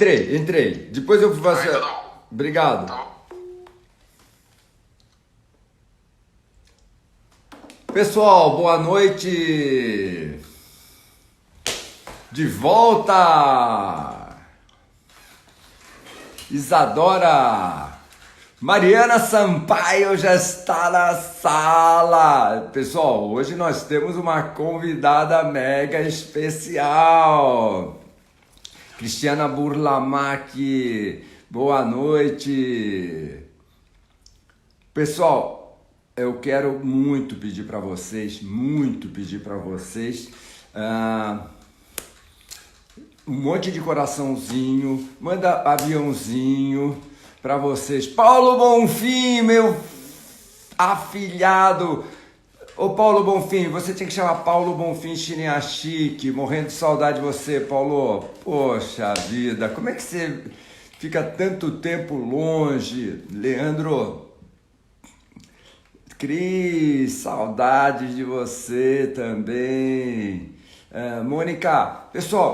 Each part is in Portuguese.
Entrei. Depois eu faço. Então tá bom. Obrigado. Tá bom. Pessoal, boa noite. De volta. Isadora. Mariana Sampaio já está na sala. Pessoal, hoje nós temos uma convidada mega especial. Cristiana Burlamac, boa noite. Pessoal, eu quero muito pedir para vocês, um monte de coraçãozinho, manda aviãozinho para vocês. Paulo Bonfim, meu afilhado. Ô Paulo Bonfim, você tinha que chamar Paulo Bonfim Chiniachique, morrendo de saudade de você, Paulo. Poxa vida, como é que você fica tanto tempo longe? Leandro, Cris, saudades de você também. Mônica, pessoal,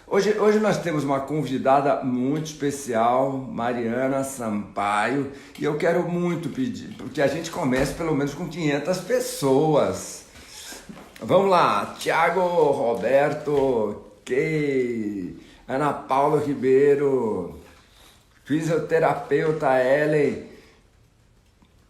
hoje nós temos uma convidada muito especial, Mariana Sampaio, e eu quero muito pedir, porque a gente comece pelo menos com 500 pessoas. Vamos lá, Tiago Roberto, Kay, Ana Paula Ribeiro, fisioterapeuta Ellen,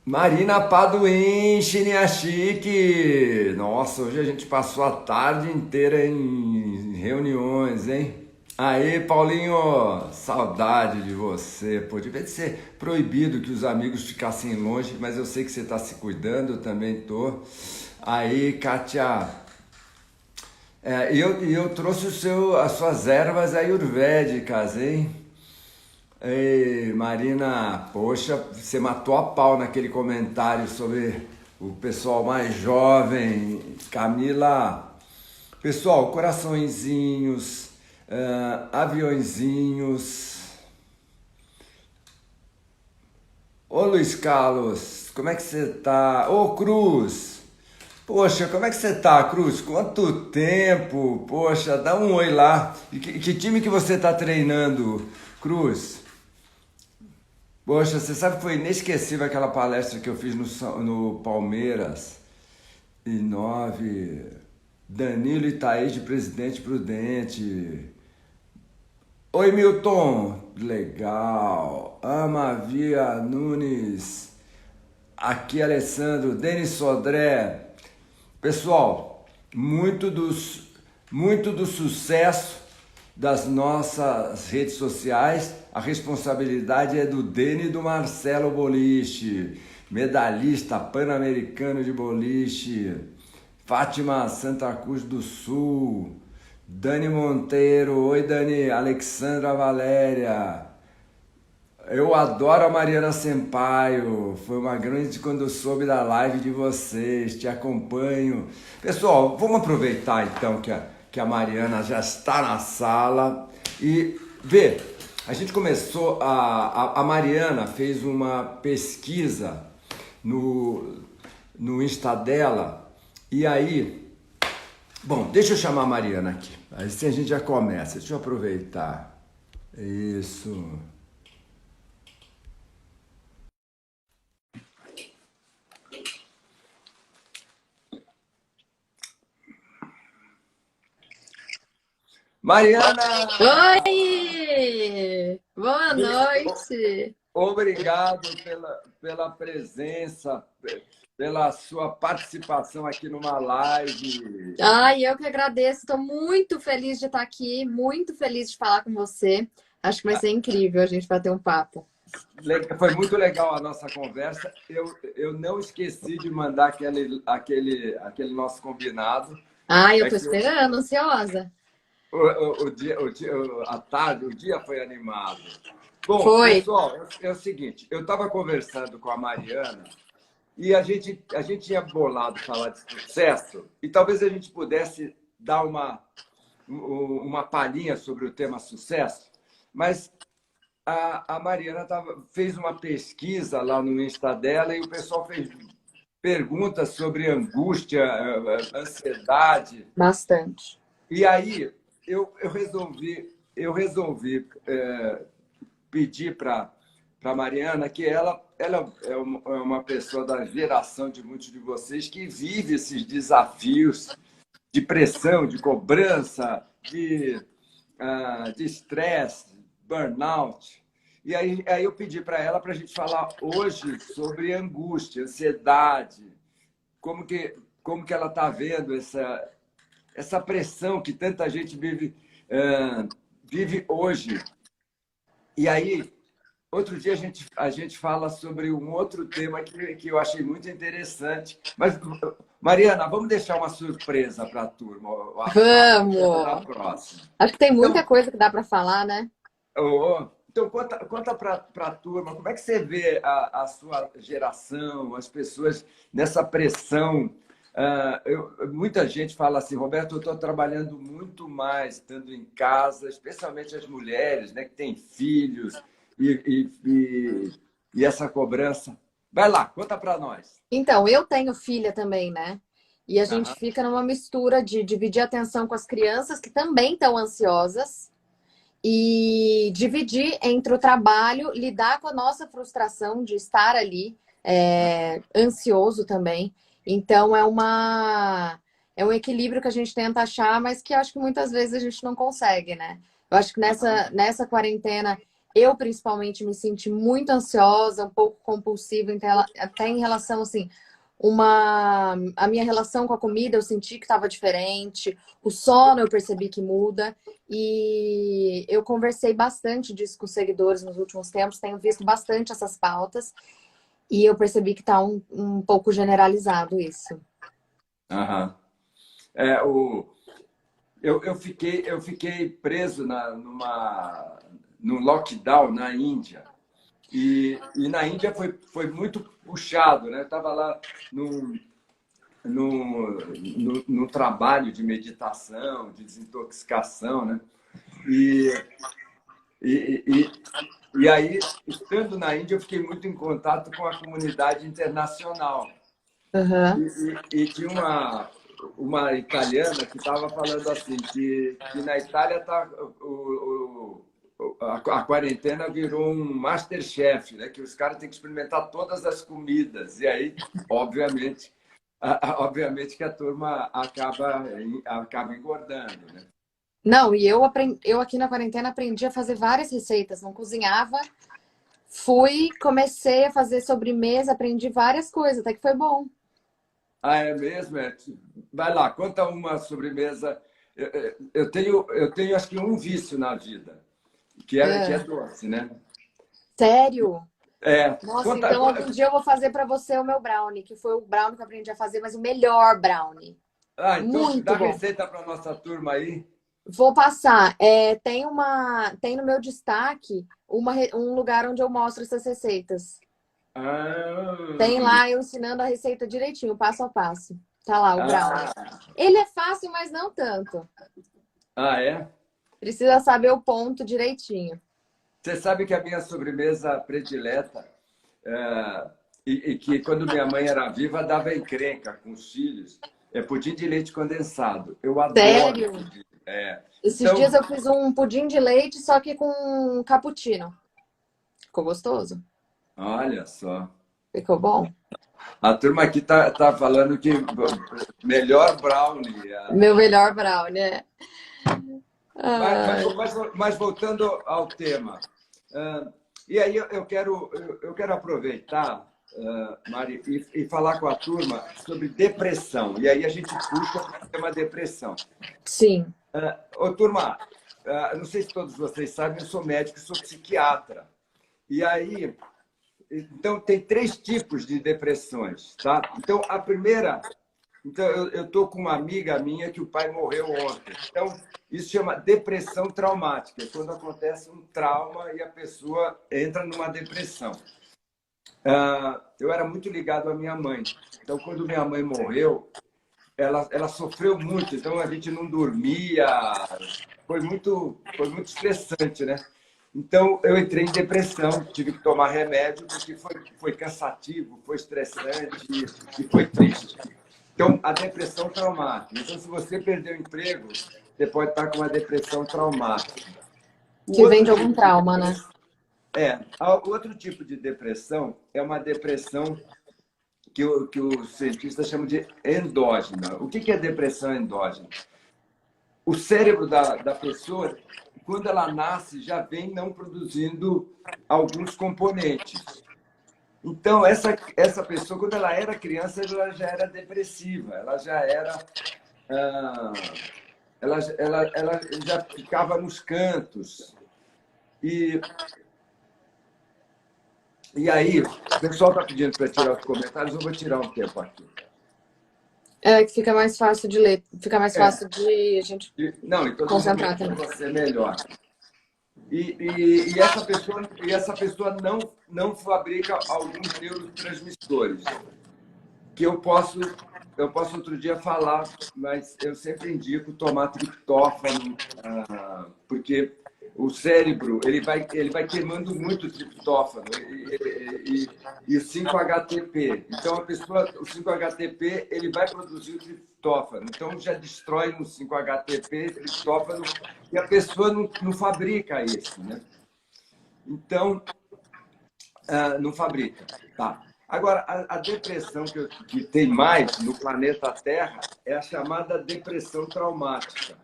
Marina Paduim, Chiniachique. Nossa, hoje a gente passou a tarde inteira em reuniões, hein? Aí, Paulinho, saudade de você. Pô, devia ser proibido que os amigos ficassem longe, mas eu sei que você está se cuidando, eu também tô. Aí, Kátia, eu trouxe as suas ervas ayurvédicas, hein? Ei, Marina, poxa, você matou a pau naquele comentário sobre o pessoal mais jovem. Camila, pessoal, coraçõezinhos, aviõezinhos. Ô Luiz Carlos, como é que você tá? Ô Cruz, poxa, como é que você tá, Cruz? Quanto tempo? Poxa, dá um oi lá. E que time que você tá treinando, Cruz? Poxa, você sabe que foi inesquecível aquela palestra que eu fiz no Palmeiras, em 9, Danilo e Thaís de Presidente Prudente. Oi, Milton, legal. Amavia Nunes, aqui Alessandro, Denis Sodré. Pessoal, muito do sucesso das nossas redes sociais, a responsabilidade é do Dene e do Marcelo Boliche, medalhista pan-americano de boliche, Fátima Santa Cruz do Sul, Dani Monteiro, oi Dani, Alexandra Valéria, eu adoro a Mariana Sampaio, foi uma grande quando eu soube da live de vocês, te acompanho. Pessoal, vamos aproveitar então que a Mariana já está na sala e vê, a gente começou, a Mariana fez uma pesquisa no Insta dela e aí, bom, deixa eu chamar a Mariana aqui, assim a gente já começa, deixa eu aproveitar, isso. Mariana! Oi! Boa noite! Obrigado pela presença, pela sua participação aqui numa live. Ai, eu que agradeço. Estou muito feliz de estar aqui, muito feliz de falar com você. Acho que vai ser incrível a gente bater um papo. Foi muito legal a nossa conversa. Eu não esqueci de mandar aquele nosso combinado. Ai, eu estou esperando, ansiosa. A tarde, o dia foi animado. Bom, Foi. pessoal, é o seguinte, eu estava conversando com a Mariana e a gente tinha bolado falar de sucesso e talvez a gente pudesse dar uma palhinha sobre o tema sucesso, mas a Mariana fez uma pesquisa lá no Insta dela e o pessoal fez perguntas sobre angústia, ansiedade. Bastante. E aí eu resolvi eu resolvi pedir para a Mariana, que ela é uma pessoa da geração de muitos de vocês que vive esses desafios de pressão, de cobrança, de estresse, burnout. E aí eu pedi para ela para a gente falar hoje sobre angústia, ansiedade, como que ela está vendo essa pressão que tanta gente vive hoje. E aí, outro dia a gente fala sobre um outro tema que eu achei muito interessante. Mas, Mariana, vamos deixar uma surpresa para a turma. Da Vamos! próxima. Acho que tem muita Então, coisa que dá para falar, né? então conta para a turma, como é que você vê a sua geração, as pessoas nessa pressão? Muita gente fala assim, Roberto, eu estou trabalhando muito mais estando em casa, especialmente as mulheres, né, que têm filhos e essa cobrança. Vai lá, conta para nós. Então, eu tenho filha também, né? E a gente Aham. fica numa mistura de dividir a atenção com as crianças que também estão ansiosas e dividir entre o trabalho, lidar com a nossa frustração de estar ali, ansioso também. Então, é um equilíbrio que a gente tenta achar, mas que eu acho que muitas vezes a gente não consegue, né? Eu acho que nessa quarentena, eu principalmente me senti muito ansiosa, um pouco compulsiva, até em relação, assim, a minha relação com a comida eu senti que estava diferente, o sono eu percebi que muda. E eu conversei bastante disso com os seguidores nos últimos tempos, tenho visto bastante essas pautas e eu percebi que está um pouco generalizado isso. Aham. É, eu fiquei preso num lockdown na Índia. E na Índia foi muito puxado, né? Eu estava lá no trabalho de meditação, de desintoxicação, né? E, e, e aí, estando na Índia, eu fiquei muito em contato com a comunidade internacional. Uhum. E tinha uma italiana que estava falando assim, que na Itália a quarentena virou um Masterchef, né? Que os caras têm que experimentar todas as comidas. E aí, obviamente que a turma acaba engordando, né? Não, e eu aqui na quarentena aprendi a fazer várias receitas, não cozinhava, comecei a fazer sobremesa, aprendi várias coisas, até que foi bom. Ah, é mesmo? Vai lá, conta uma sobremesa. Eu tenho acho que um vício na vida, que é É. doce, né? Sério? É, Nossa, conta. então algum dia eu vou fazer para você o meu brownie, que foi o brownie que eu aprendi a fazer, mas o melhor brownie. Então dá Muito bom. receita para nossa turma aí. Vou passar. Tem no meu destaque um lugar onde eu mostro essas receitas. Ah, Tem lá eu ensinando a receita direitinho, passo a passo. Tá lá, o brownie. ah, Ele é fácil, mas não tanto. é? Precisa saber o ponto direitinho. Você sabe que a minha sobremesa predileta, é, e que quando minha mãe era viva dava encrenca com os filhos, é pudim de leite condensado. Eu adoro Sério? pudim. É. Esses dias Então, eu fiz um pudim de leite, só que com cappuccino. Ficou gostoso? olha só. Ficou bom? A turma aqui tá falando que melhor brownie. Meu melhor brownie, né? Mas, Ai. mas voltando ao tema. E aí eu quero aproveitar, Mari, e falar com a turma sobre depressão. E aí a gente puxa para o tema depressão. Sim. Ô, turma, não sei se todos vocês sabem, eu sou médico e sou psiquiatra. E aí, então, tem 3 tipos de depressões, tá? Então, a primeira... Então, eu estou com uma amiga minha que o pai morreu ontem. Então, isso chama depressão traumática. É quando acontece um trauma e a pessoa entra numa depressão. Eu era muito ligado à minha mãe. Então, quando minha mãe morreu, ela sofreu muito. Então, a gente não dormia. Foi muito estressante, né? Então, eu entrei em depressão. Tive que tomar remédio porque foi cansativo, foi estressante e foi triste. Então, a depressão traumática. Então, se você perdeu o emprego, você pode estar com uma depressão traumática. Que vem de algum trauma, né? Outro tipo de depressão é uma depressão que os cientistas chamam de endógena. O que é depressão endógena? O cérebro da pessoa, quando ela nasce, já vem não produzindo alguns componentes. Então, essa pessoa, quando ela era criança, ela já era depressiva, ela já era. Ela já ficava nos cantos. E aí, o pessoal está pedindo para tirar os comentários, eu vou tirar um tempo aqui. É que fica mais fácil de ler, fica mais fácil de a gente Não, então concentrar também. para você melhor. Essa pessoa não fabrica alguns neurotransmissores que eu posso outro dia falar, mas eu sempre indico tomar triptófano, porque o cérebro ele vai queimando muito triptófano e o 5-HTP. Então o 5-HTP ele vai produzir o triptófano. Então já destrói no 5-HTP triptófano e a pessoa não fabrica isso, né? Então não fabrica, tá? Agora, a depressão que tem mais no planeta Terra é a chamada depressão traumática,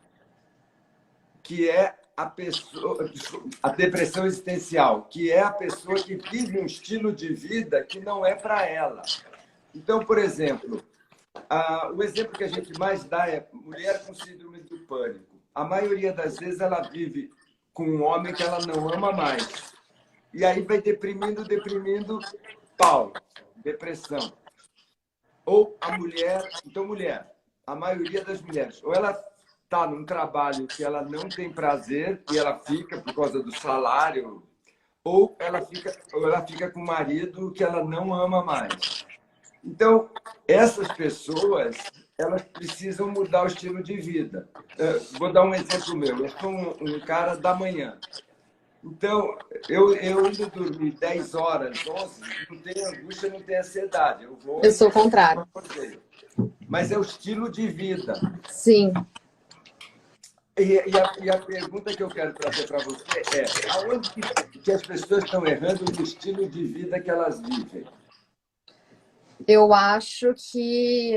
que é a depressão existencial, que é a pessoa que vive um estilo de vida que não é para ela. Então, por exemplo, o exemplo que a gente mais dá é mulher com síndrome do pânico. A maioria das vezes ela vive com um homem que ela não ama mais. E aí vai deprimindo, pau, depressão. Ou a mulher, a maioria das mulheres, ou ela está num trabalho que ela não tem prazer e ela fica por causa do salário, ou ela fica com o marido que ela não ama mais. Então, essas pessoas, elas precisam mudar o estilo de vida. Vou dar um exemplo meu. Eu sou um cara da manhã. Então, eu indo dormir 10 horas, 11, não tenho angústia, não tenho ansiedade. Eu sou o contrário. Mas é o estilo de vida. Sim. E a pergunta que eu quero trazer para você é: aonde que as pessoas estão errando no estilo de vida que elas vivem? Eu acho que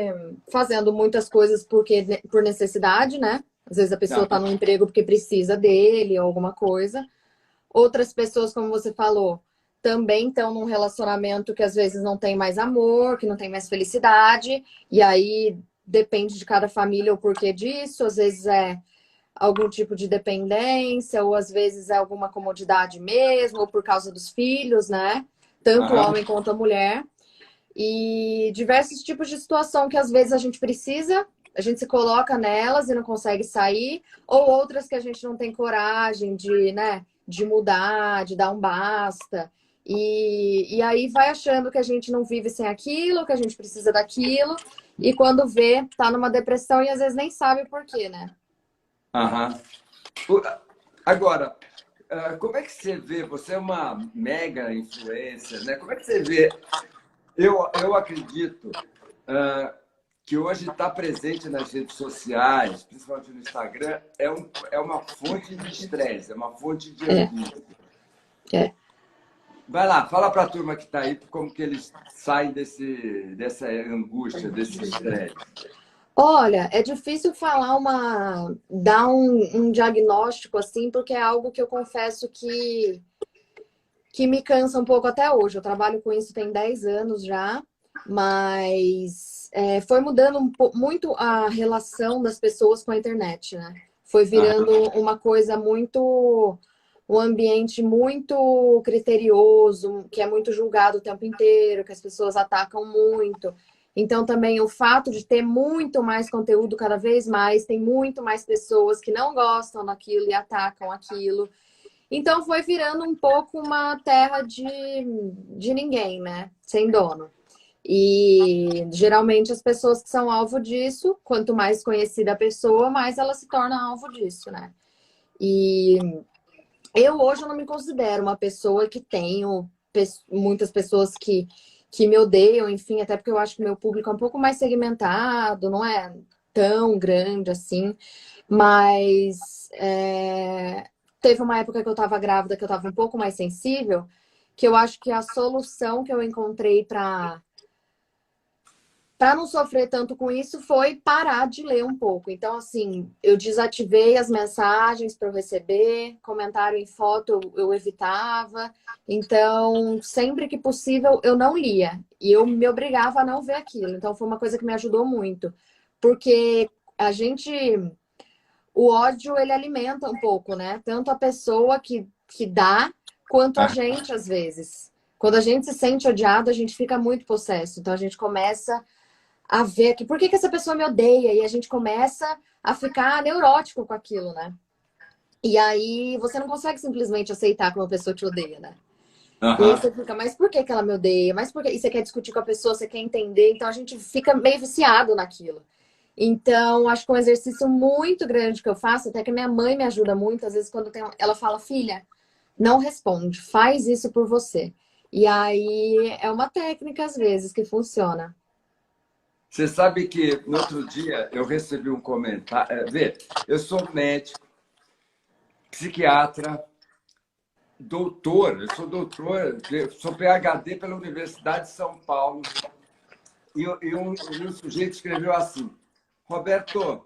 fazendo muitas coisas por necessidade, né? Às vezes a pessoa está num emprego porque precisa dele ou alguma coisa. Outras pessoas, como você falou, também estão num relacionamento que às vezes não tem mais amor, que não tem mais felicidade. E aí depende de cada família o porquê disso. Às vezes é algum tipo de dependência, ou às vezes é alguma comodidade mesmo, ou por causa dos filhos, né? Tanto o homem quanto a mulher. E diversos tipos de situação que às vezes a gente se coloca nelas e não consegue sair, ou outras que a gente não tem coragem de, né, de mudar, de dar um basta. E aí vai achando que a gente não vive sem aquilo, que a gente precisa daquilo, e quando vê, tá numa depressão e às vezes nem sabe por quê, né? Agora, como é que você vê? Você é uma mega influencer, né? Como é que você vê? Eu acredito que hoje estar presente nas redes sociais, principalmente no Instagram, é uma fonte de estresse, é uma fonte de angústia. Vai lá, fala para a turma que está aí como que eles saem dessa angústia, desse estresse. Olha, é difícil dar um diagnóstico assim, porque é algo que eu confesso que me cansa um pouco até hoje. Eu trabalho com isso tem 10 anos já, mas foi mudando muito a relação das pessoas com a internet, né? Foi virando uma coisa um ambiente muito criterioso, que é muito julgado o tempo inteiro, que as pessoas atacam muito. Então, também o fato de ter muito mais conteúdo cada vez mais, tem muito mais pessoas que não gostam daquilo e atacam aquilo. Então, foi virando um pouco uma terra de ninguém, né? Sem dono. E geralmente as pessoas que são alvo disso, quanto mais conhecida a pessoa, mais ela se torna alvo disso, né? E eu hoje não me considero uma pessoa que tenho muitas pessoas que me odeiam, enfim, até porque eu acho que o meu público é um pouco mais segmentado, não é tão grande assim, mas teve uma época que eu estava grávida, que eu estava um pouco mais sensível, que eu acho que a solução que eu encontrei para não sofrer tanto com isso foi parar de ler um pouco. Então, assim, eu desativei as mensagens para eu receber, comentário em foto eu evitava. Então, sempre que possível, eu não lia. E eu me obrigava a não ver aquilo. Então, foi uma coisa que me ajudou muito. Porque a gente... O ódio, ele alimenta um pouco, né? Tanto a pessoa que dá, quanto a gente, às vezes. Quando a gente se sente odiado, a gente fica muito possesso. Então, a gente começa a ver que por que essa pessoa me odeia? E a gente começa a ficar neurótico com aquilo, né? E aí você não consegue simplesmente aceitar que uma pessoa te odeia, né? E aí Aham. você fica, mas por que que ela me odeia? Mas por quê? E você quer discutir com a pessoa, você quer entender, então a gente fica meio viciado naquilo. Então, acho que um exercício muito grande que eu faço, até que minha mãe me ajuda muito, às vezes quando tem, ela fala, filha, não responde, faz isso por você. E aí é uma técnica, às vezes, que funciona. Você sabe que no outro dia eu recebi um comentário. Vê, eu sou médico, psiquiatra, doutor, eu sou PhD pela Universidade de São Paulo. E um sujeito escreveu assim: Roberto,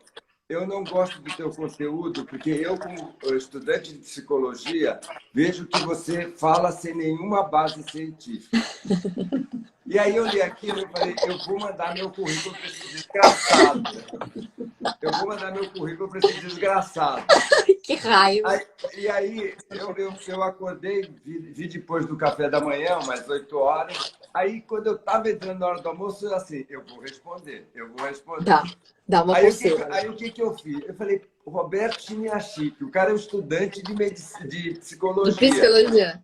eu não gosto do teu conteúdo, porque eu, como estudante de psicologia, vejo que você fala sem nenhuma base científica. E aí eu li aquilo e falei, eu vou mandar meu currículo para esse desgraçado. Eu vou mandar meu currículo para esse desgraçado. Que raiva! E aí eu acordei, vi depois do café da manhã, umas 8 horas. Aí, quando eu estava entrando na hora do almoço, eu assim, eu vou responder, eu vou responder. Dá uma Aí, coceira. aí o que, que eu fiz? Eu falei, Roberto Chiniachique, o cara é um estudante de De psicologia. psicologia.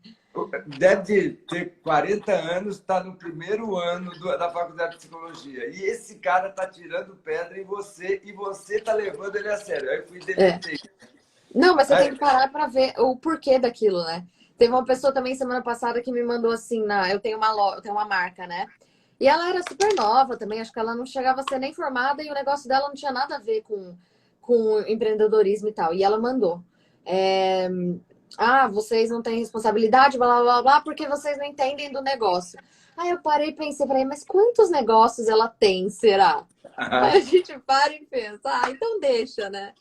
Deve ter 40 anos, está no primeiro ano da faculdade de psicologia. E esse cara está tirando pedra em você e você está levando ele a sério. Aí eu fui É. deletei. Não, mas você tem Aí, que parar para ver o porquê daquilo, né? Teve uma pessoa também semana passada que me mandou assim, eu tenho eu tenho uma marca, né? E ela era super nova também, acho que ela não chegava a ser nem formada e o negócio dela não tinha nada a ver com empreendedorismo e tal. E ela mandou. é, vocês não têm responsabilidade, blá blá blá blá, porque vocês não entendem do negócio. Aí eu parei e pensei, falei, mas quantos negócios ela tem, será? Aí a gente para e pensa, então deixa, né?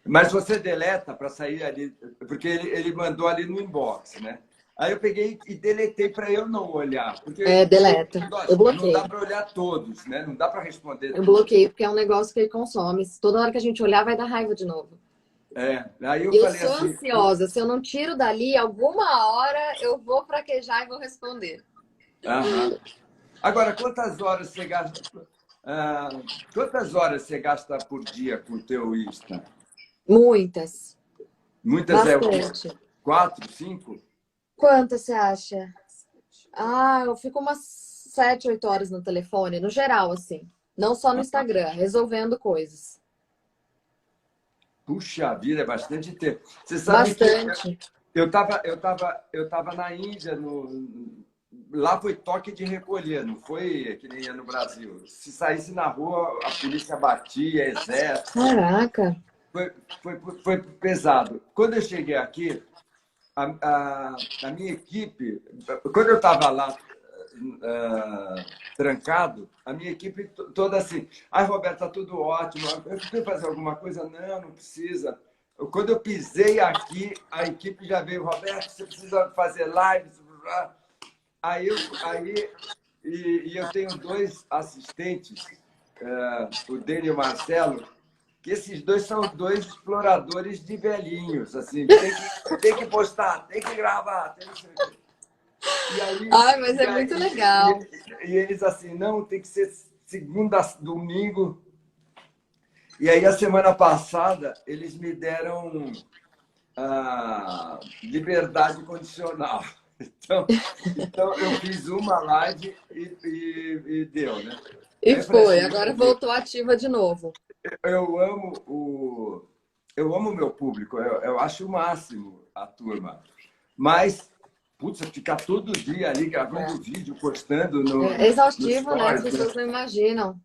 mas você deleta para sair ali, porque ele mandou ali no inbox, né? Aí eu peguei e deletei para eu não olhar, porque Deleta. Eu lógico, não dá bloqueio. para olhar todos, né? Não dá para responder Eu tudo. bloqueio, porque é um negócio que ele consome. Toda hora que a gente olhar, vai dar raiva de novo. Aí eu Eu falei sou assim, ansiosa. Se eu não tiro dali, alguma hora eu vou fraquejar e vou responder. aham. Agora, quantas horas você gasta por dia com o teu Insta? Muitas. Muitas é o quê? Bastante. 4, 5? Quantas você acha? Eu fico umas 7, 8 horas no telefone, no geral, assim. Não só no Instagram, resolvendo coisas. Puxa vida, é bastante tempo. Você sabe que Bastante. eu tava na Índia, lá foi toque de recolher, não foi que nem é no Brasil. Se saísse na rua, a polícia batia, exército. Caraca. Foi, foi pesado. Quando eu cheguei aqui, a minha equipe, quando eu estava lá trancado, a minha equipe toda assim, Roberto, tá tudo ótimo, eu preciso fazer alguma coisa? Não, não precisa. Quando eu pisei aqui, a equipe já veio, Roberto, você precisa fazer lives. E eu tenho dois assistentes, o Dani e o Marcelo, que esses dois são dois exploradores de velhinhos, assim, tem que postar, tem que gravar, tem que... E aí, Mas é muito legal. e eles assim, não, tem que ser segunda, domingo. E aí, a semana passada, eles me deram a liberdade condicional. Então eu fiz uma live e deu, né? E Aí eu falei foi, assim, agora meu Deus, voltou ativa de novo. eu amo o meu público, eu acho o máximo a turma. Mas, putz, ficar todo dia ali gravando vídeo, postando É no exaustivo, né? As stories, né? pessoas não imaginam.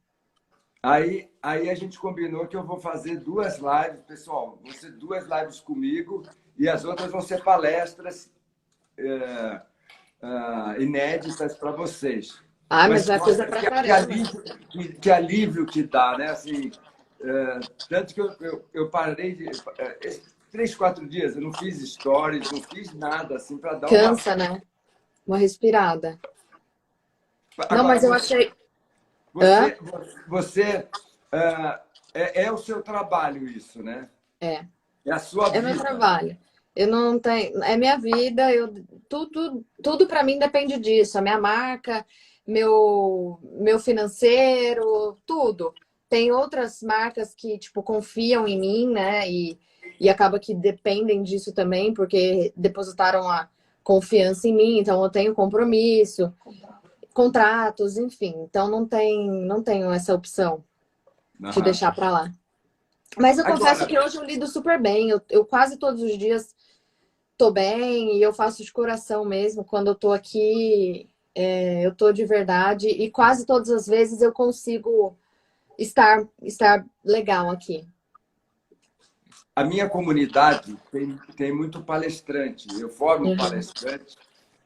Aí a gente combinou que eu vou fazer 2 lives, pessoal, vão ser 2 lives comigo E as outras vão ser palestras inéditas para vocês. Ah, mas é coisa pra caramba. Que alívio que dá, né? Assim, tanto que eu parei de... 3, 4 dias, eu não fiz stories, não fiz nada, assim, para dar uma... Cansa, né? Uma respirada. Não, Agora, mas eu achei... você é o seu trabalho isso, né? É. É a sua É meu vida. trabalho. Eu não tenho, é minha vida, tudo para mim depende disso, a minha marca, meu financeiro, tudo. Tem outras marcas que tipo confiam em mim, né? E acaba que dependem disso também, porque depositaram a confiança em mim, então eu tenho compromisso, contratos, enfim. Então não tenho essa opção de Aham. deixar para lá. Mas eu confesso Agora, que hoje eu lido super bem. Eu quase todos os dias tô bem e eu faço de coração mesmo. Quando eu tô aqui, eu tô de verdade. E quase todas as vezes eu consigo estar legal aqui. a minha comunidade tem muito palestrante. Eu formo Uhum. palestrantes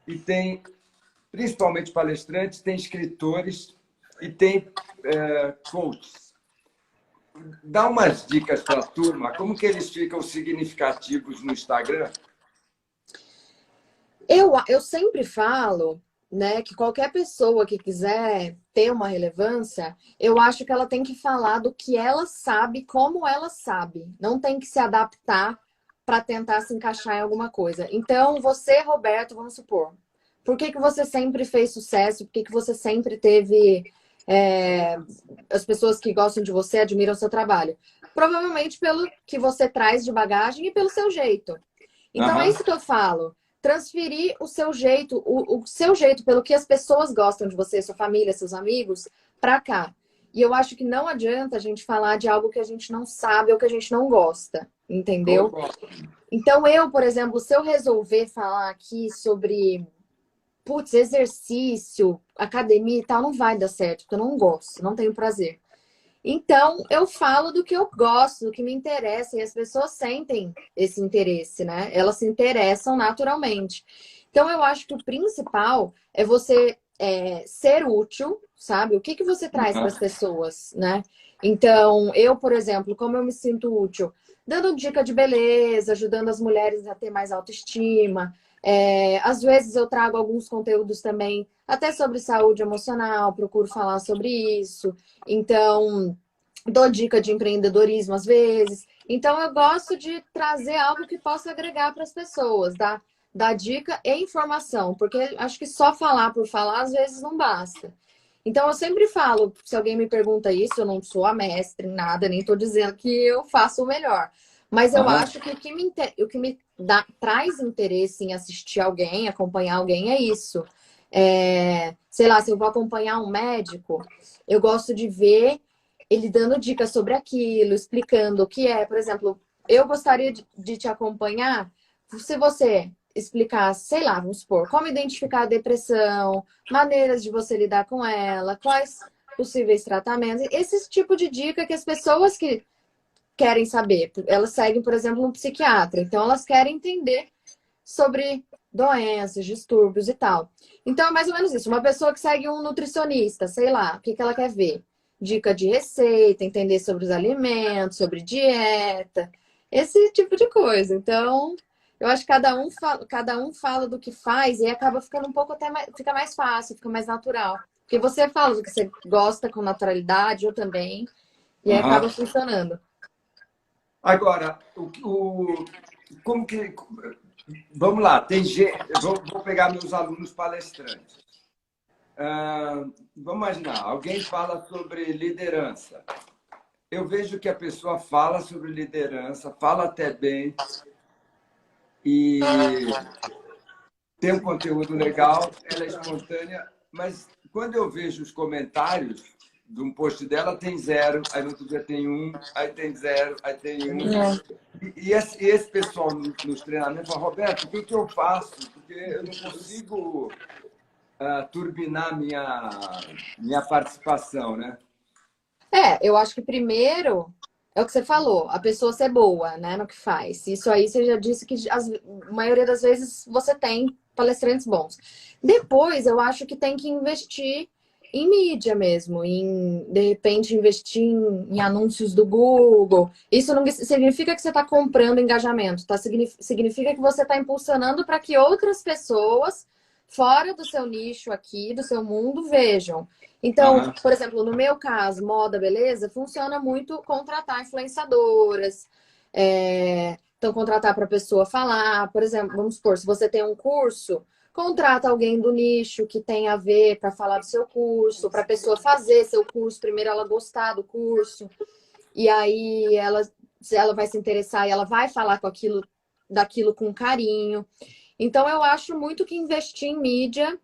e tem, principalmente palestrantes, tem escritores e tem coaches. Dá umas dicas para a turma, como que eles ficam significativos no Instagram? Eu sempre falo, né, que qualquer pessoa que quiser ter uma relevância, eu acho que ela tem que falar do que ela sabe, como ela sabe. Não tem que se adaptar para tentar se encaixar em alguma coisa. Então, você, Roberto, vamos supor, por que que você sempre fez sucesso? Por que que você sempre teve as pessoas que gostam de você admiram o seu trabalho? Provavelmente pelo que você traz de bagagem e pelo seu jeito. Então é Aham. isso que eu falo. Transferir o seu jeito pelo que as pessoas gostam de você, sua família, seus amigos, para cá. E eu acho que não adianta a gente falar de algo que a gente não sabe ou que a gente não gosta, entendeu? Concordo. Então eu, por exemplo, se eu resolver falar aqui sobre, putz, exercício, academia e tal, não vai dar certo, porque eu não gosto, não tenho prazer. Então, eu falo do que eu gosto, do que me interessa, e as pessoas sentem esse interesse, né? Elas se interessam naturalmente. Então, eu acho que o principal é você ser útil, sabe? O que que você traz para as Aham. pessoas, né? Então, eu, por exemplo, como eu me sinto útil? Dando dica de beleza, ajudando as mulheres a ter mais autoestima. Às vezes eu trago alguns conteúdos também, até sobre saúde emocional, procuro falar sobre isso. Então, dou dica de empreendedorismo às vezes. Então, eu gosto de trazer algo que possa agregar para as pessoas, dar dica e informação, porque acho que só falar por falar às vezes não basta. Então, eu sempre falo, se alguém me pergunta isso, eu não sou a mestre em nada, nem estou dizendo que eu faço o melhor. Mas eu Aham. acho que o que me traz interesse em assistir alguém, acompanhar alguém, é isso. Sei lá, se eu vou acompanhar um médico, eu gosto de ver ele dando dicas sobre aquilo, explicando o que é. Por exemplo, eu gostaria de te acompanhar se você explicar, sei lá, vamos supor, como identificar a depressão, maneiras de você lidar com ela, quais possíveis tratamentos, esse tipo de dica que as pessoas que querem saber, elas seguem, por exemplo, um psiquiatra, então elas querem entender sobre doenças, distúrbios e tal. Então, é mais ou menos isso. Uma pessoa que segue um nutricionista, sei lá, o que que ela quer ver? Dica de receita, entender sobre os alimentos, sobre dieta, esse tipo de coisa. Então, eu acho que cada um fala do que faz e acaba ficando um pouco até mais, fica mais fácil, fica mais natural. Porque você fala do que você gosta com naturalidade, eu também, e aí Aham. acaba funcionando. Agora, como que... Vamos lá, vou pegar meus alunos palestrantes. Vamos imaginar, alguém fala sobre liderança. Eu vejo que a pessoa fala sobre liderança, fala até bem e tem um conteúdo legal, ela é espontânea, mas quando eu vejo os comentários de um post dela, tem 0, aí no outro dia tem 1, aí tem 0, aí tem 1. E esse pessoal nos treinamentos fala, Roberto, o que que eu faço? Porque eu não consigo turbinar minha participação, né? Eu acho que primeiro É o que você falou, a pessoa ser boa, né, no que faz. Isso aí você já disse que a maioria das vezes você tem palestrantes bons. Depois, eu acho que tem que investir em mídia mesmo, de repente, investir em anúncios do Google. Isso não significa que você está comprando engajamento, tá? Significa que você está impulsionando para que outras pessoas fora do seu nicho aqui, do seu mundo, vejam. Então, Aham, por exemplo, no meu caso, moda, beleza, funciona muito contratar influenciadoras. Então, contratar para a pessoa falar. Por exemplo, vamos supor, se você tem um curso, contrata alguém do nicho que tem a ver para falar do seu curso, para a pessoa fazer seu curso, primeiro ela gostar do curso, e aí ela vai se interessar e ela vai falar daquilo com carinho. Então, eu acho muito que investir em mídia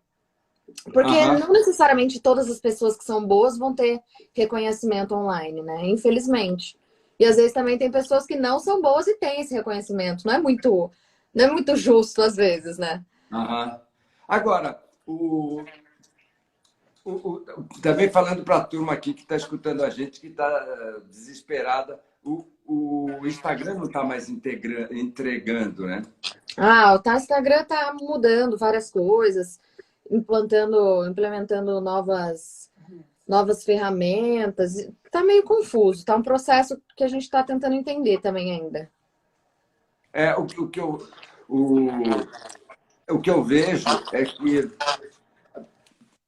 porque aham. não necessariamente todas as pessoas que são boas vão ter reconhecimento online, né? Infelizmente. E às vezes também tem pessoas que não são boas e têm esse reconhecimento. Não é muito justo às vezes, né? Aham. Agora, também falando para a turma aqui que está escutando a gente, que está desesperada, o Instagram não está mais entregando, né? Ah, o Instagram tá mudando várias coisas, implementando novas ferramentas. Tá meio confuso, tá um processo que a gente está tentando entender também ainda. É, o, o que eu vejo é que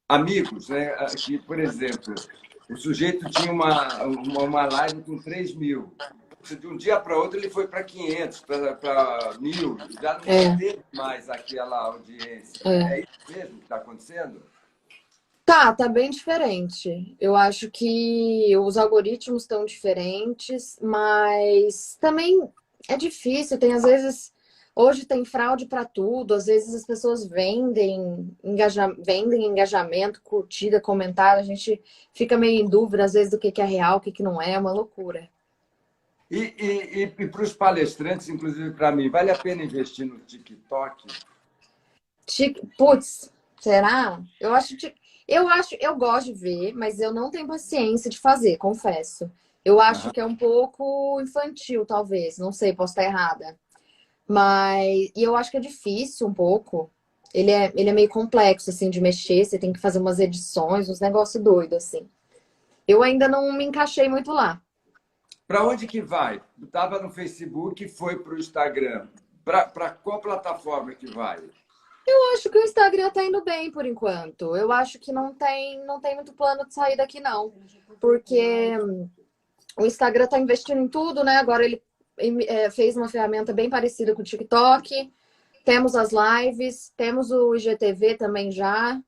amigos, né? Que, por exemplo, o sujeito tinha uma live com 3.000. De um dia para outro ele foi para 500, para 1.000. Já não É, manteve mais aquela audiência. é. É isso mesmo que está acontecendo? Tá bem diferente. Eu acho que os algoritmos estão diferentes, mas também é difícil. Tem às vezes, hoje tem fraude para tudo. Às vezes as pessoas vendem engajamento, curtida, comentário. A gente fica meio em dúvida às vezes do que é real, o que não é. É uma loucura. E para os palestrantes, inclusive para mim, vale a pena investir no TikTok? Putz, será? Eu gosto de ver, mas eu não tenho paciência de fazer, confesso. Eu acho Aham. que é um pouco infantil, talvez. Não sei, posso estar errada. E eu acho que é difícil um pouco. Ele é meio complexo, assim, de mexer. Você tem que fazer umas edições, uns negócios doidos, assim. Eu ainda não me encaixei muito lá. Para onde que vai? Estava no Facebook e foi para o Instagram. Para qual plataforma que vai? Eu acho que o Instagram tá indo bem por enquanto. Eu acho que não tem muito plano de sair daqui, não. Porque o Instagram está investindo em tudo, né? Agora ele fez uma ferramenta bem parecida com o TikTok. Temos as lives, temos o IGTV também já,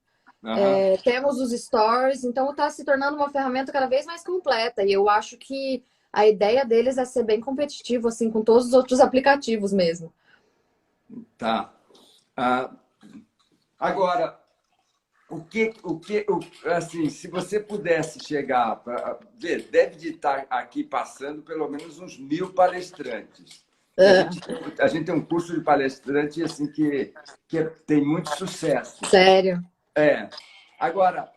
Aham. temos os stories. Então está se tornando uma ferramenta cada vez mais completa. E eu acho que a ideia deles é ser bem competitivo, assim, com todos os outros aplicativos mesmo. Tá. Ah, agora, assim, se você pudesse chegar para ver, deve de estar aqui passando pelo menos uns 1.000 palestrantes. Que Ah, a gente tem um curso de palestrante assim que tem muito sucesso. sério. É. Agora,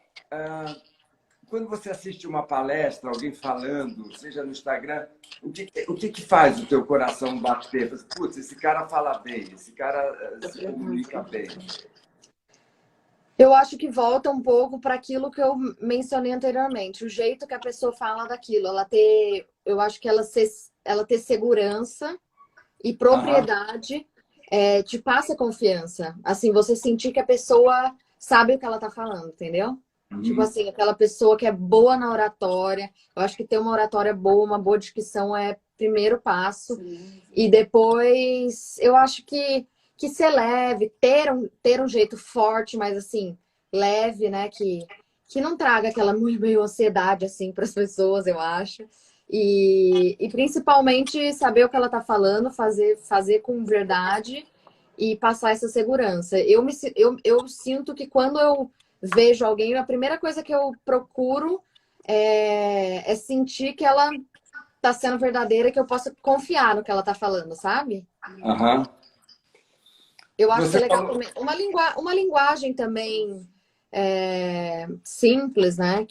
quando você assiste uma palestra, alguém falando, seja no Instagram, o que faz o teu coração bater? Putz, esse cara fala bem, esse cara se comunica bem. Eu acho que volta um pouco para aquilo que eu mencionei anteriormente, o jeito que a pessoa fala daquilo, eu acho que ela ter segurança e Aham. propriedade te passa confiança. Assim, você sentir que a pessoa sabe o que ela tá falando, entendeu? Tipo Uhum. assim, aquela pessoa que é boa na oratória. Eu acho que ter uma oratória boa, uma boa dicção é primeiro passo. Sim. E depois, eu acho que ser leve, ter um jeito forte, mas assim, leve, né? Que não traga aquela meio ansiedade, assim, para as pessoas, eu acho. E principalmente saber o que ela está falando, fazer com verdade e passar essa segurança. Eu sinto que quando eu vejo alguém, a primeira coisa que eu procuro é sentir que ela está sendo verdadeira, que eu possa confiar no que ela está falando, sabe? Aham. Eu acho que é Você legal falou. também. Uma linguagem também simples, né?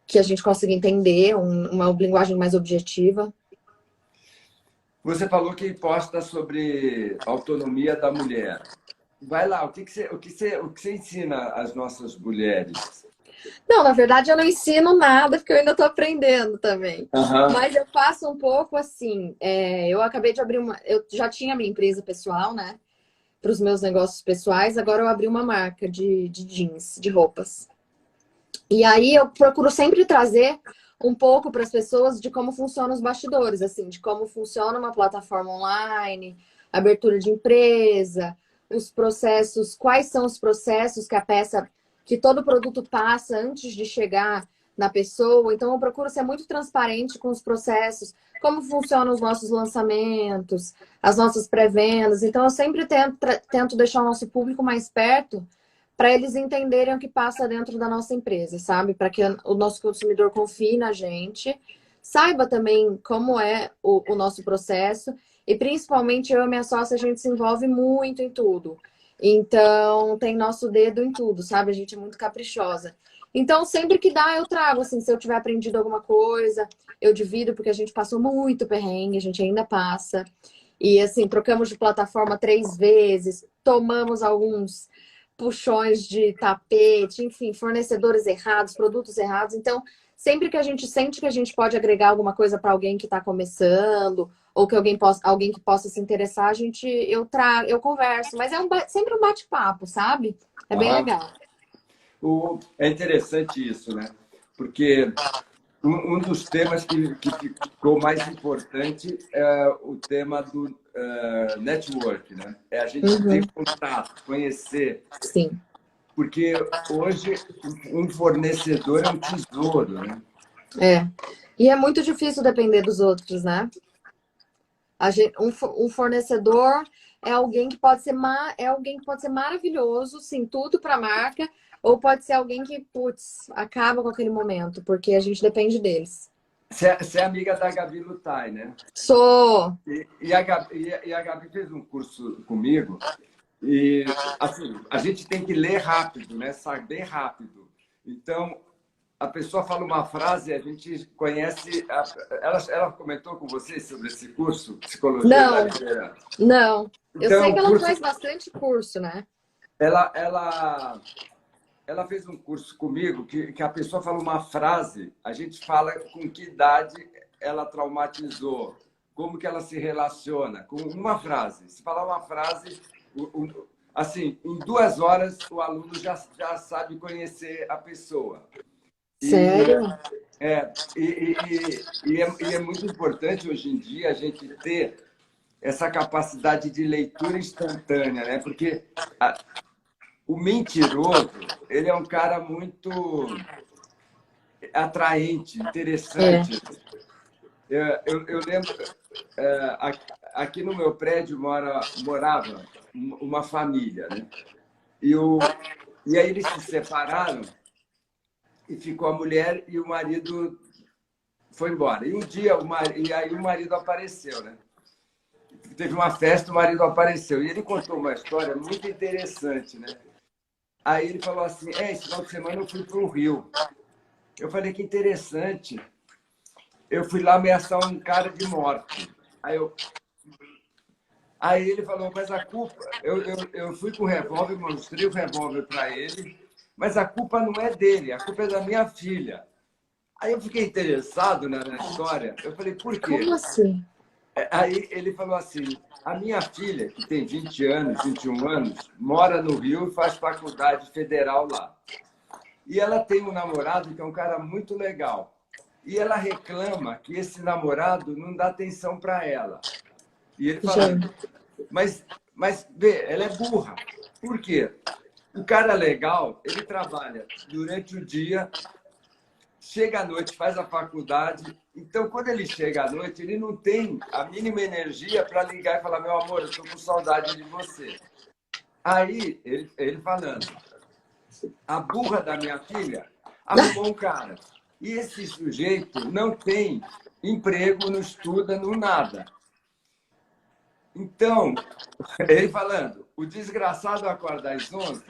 que a gente consiga entender, uma linguagem mais objetiva. Você falou que posta sobre autonomia da mulher. Vai lá, o que você ensina às nossas mulheres? Não, na verdade eu não ensino nada, porque eu ainda estou aprendendo também. Aham. Mas eu faço um pouco assim. Eu acabei de abrir uma. Eu já tinha minha empresa pessoal, né? Para os meus negócios pessoais, agora eu abri uma marca de jeans, de roupas. E aí eu procuro sempre trazer um pouco para as pessoas de como funcionam os bastidores, assim, de como funciona uma plataforma online, abertura de empresa, os processos, quais são os processos que a peça, que todo produto passa antes de chegar na pessoa. Então eu procuro ser muito transparente com os processos, como funcionam os nossos lançamentos, as nossas pré-vendas. Então eu sempre tento deixar o nosso público mais perto para eles entenderem o que passa dentro da nossa empresa, sabe? Para que o nosso consumidor confie na gente, saiba também como é o nosso processo e principalmente eu e minha sócia, a gente se envolve muito em tudo. Então, tem nosso dedo em tudo, sabe? A gente é muito caprichosa. Então, sempre que dá, eu trago, assim, se eu tiver aprendido alguma coisa, eu divido, porque a gente passou muito perrengue, a gente ainda passa. E, assim, trocamos de plataforma 3 vezes, tomamos alguns puxões de tapete, enfim, fornecedores errados, produtos errados. Então, sempre que a gente sente que a gente pode agregar alguma coisa para alguém que está começando, ou que alguém que possa se interessar, eu converso. Mas é sempre um bate-papo, sabe? É bem Aham. legal. É interessante isso, né? Porque um dos temas que ficou mais importante é o tema do network, né? É a gente Uhum, ter contato, conhecer. sim. Porque hoje um fornecedor é um tesouro, né? É. E é muito difícil depender dos outros, né? Um fornecedor é alguém que pode ser maravilhoso, sim, tudo para a marca, ou pode ser alguém que, putz, acaba com aquele momento, porque a gente depende deles. Você é amiga da Gabi Lutai, né? Sou. E a Gabi fez um curso comigo e, assim, a gente tem que ler rápido, né? Saber rápido. Então, a pessoa fala uma frase, a gente conhece. Ela comentou com você sobre esse curso, Psicologia da Não, Liderança. não. Eu sei Então, que o ela curso, faz bastante curso, né? ela fez um curso comigo que a pessoa fala uma frase, a gente fala com que idade ela traumatizou, como que ela se relaciona, com uma frase. Se falar uma frase, assim, em 2 horas o aluno já sabe conhecer a pessoa. E Sério? é muito importante hoje em dia a gente ter essa capacidade de leitura instantânea, né? Porque o mentiroso, ele é um cara muito atraente, É. interessante. Eu lembro, aqui no meu prédio morava uma família, né? E aí eles se separaram e ficou a mulher e o marido foi embora. E um dia e aí o marido apareceu, né? Teve uma festa, o marido apareceu. E ele contou uma história muito interessante, né? Aí ele falou assim: esse final de semana eu fui para o Rio. Eu falei: que interessante. Eu fui lá ameaçar um cara de morte. Aí ele falou: mas a culpa. Eu fui com o revólver, mostrei o revólver para ele, mas a culpa não é dele, a culpa é da minha filha. Aí eu fiquei interessado na história. Eu falei: por Como quê? assim? Aí ele falou assim: a minha filha, que tem 20 anos, 21 anos, mora no Rio e faz faculdade federal lá. E ela tem um namorado que é um cara muito legal. E ela reclama que esse namorado não dá atenção para ela. E ele Gente, falando, mas vê, ela é burra. Por quê? O cara legal, ele trabalha durante o dia, chega à noite, faz a faculdade. Então, quando ele chega à noite, ele não tem a mínima energia para ligar e falar: meu amor, eu estou com saudade de você. Aí, ele falando, a burra da minha filha arrumou um cara. E esse sujeito não tem emprego, não estuda, não nada. Então, ele falando, o desgraçado acorda às 11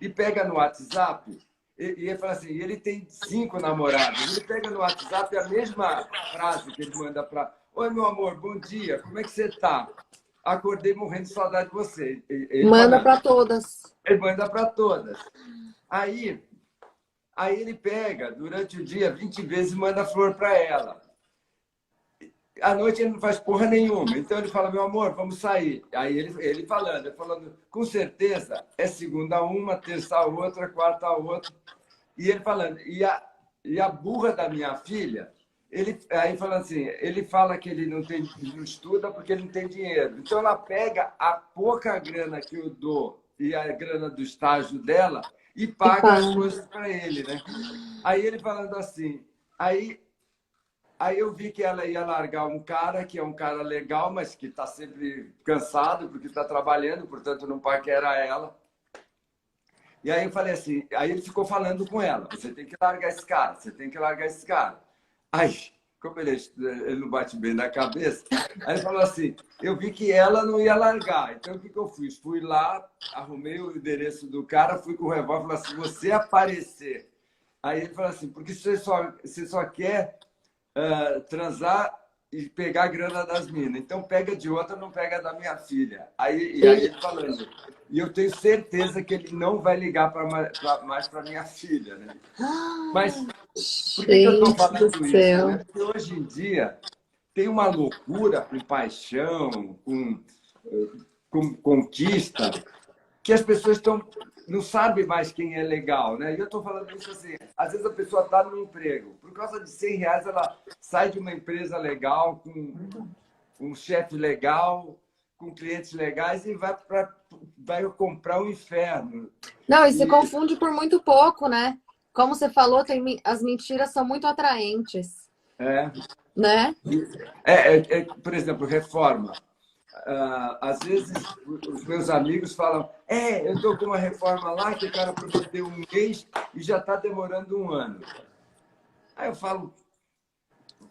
e pega no WhatsApp E ele fala assim, ele tem 5 namoradas. Ele pega no WhatsApp a mesma frase que ele manda para... Oi, meu amor, bom dia, como é que você tá? Acordei morrendo de saudade de você. Ele Manda falando. para todas. Ele manda para todas. Aí, aí ele pega, durante o dia, 20 vezes e manda flor para ela. À noite ele não faz porra nenhuma. Então ele fala, meu amor, vamos sair. Aí ele falando, com certeza é segunda uma, terça outra, quarta outra. E ele falando, e a burra da minha filha, aí fala assim, ele fala que ele não estuda porque ele não tem dinheiro. Então ela pega a pouca grana que eu dou e a grana do estágio dela e paga as coisas para ele, né? Aí ele falando assim, aí eu vi que ela ia largar um cara que é um cara legal, mas que está sempre cansado porque está trabalhando, portanto não paquera ela. E aí eu falei assim, aí ele ficou falando com ela, você tem que largar esse cara, você tem que largar esse cara. Aí, como ele não bate bem na cabeça, aí ele falou assim, eu vi que ela não ia largar, então o que eu fiz? Fui lá, arrumei o endereço do cara, fui com o revólver e falei assim, você aparecer. Aí ele falou assim, porque você só quer transar e pegar a grana das minas. Então pega de outra, não pega da minha filha. E aí ele falando. E eu tenho certeza que ele não vai ligar mais para minha filha, né? Mas por que eu estou falando isso? Né? Porque hoje em dia tem uma loucura com paixão, com conquista, que as pessoas não sabem mais quem é legal, né? E eu estou falando isso assim, às vezes a pessoa está no emprego, por causa de R$ 100 ela sai de uma empresa legal, com um chefe legal, com clientes legais e vai comprar o inferno. Não, e se confunde por muito pouco, né? Como você falou, as mentiras são muito atraentes. É. Né? Por exemplo, reforma. Às vezes os meus amigos falam, eu estou com uma reforma lá que o cara prometeu um mês e já está demorando um ano. Aí eu falo,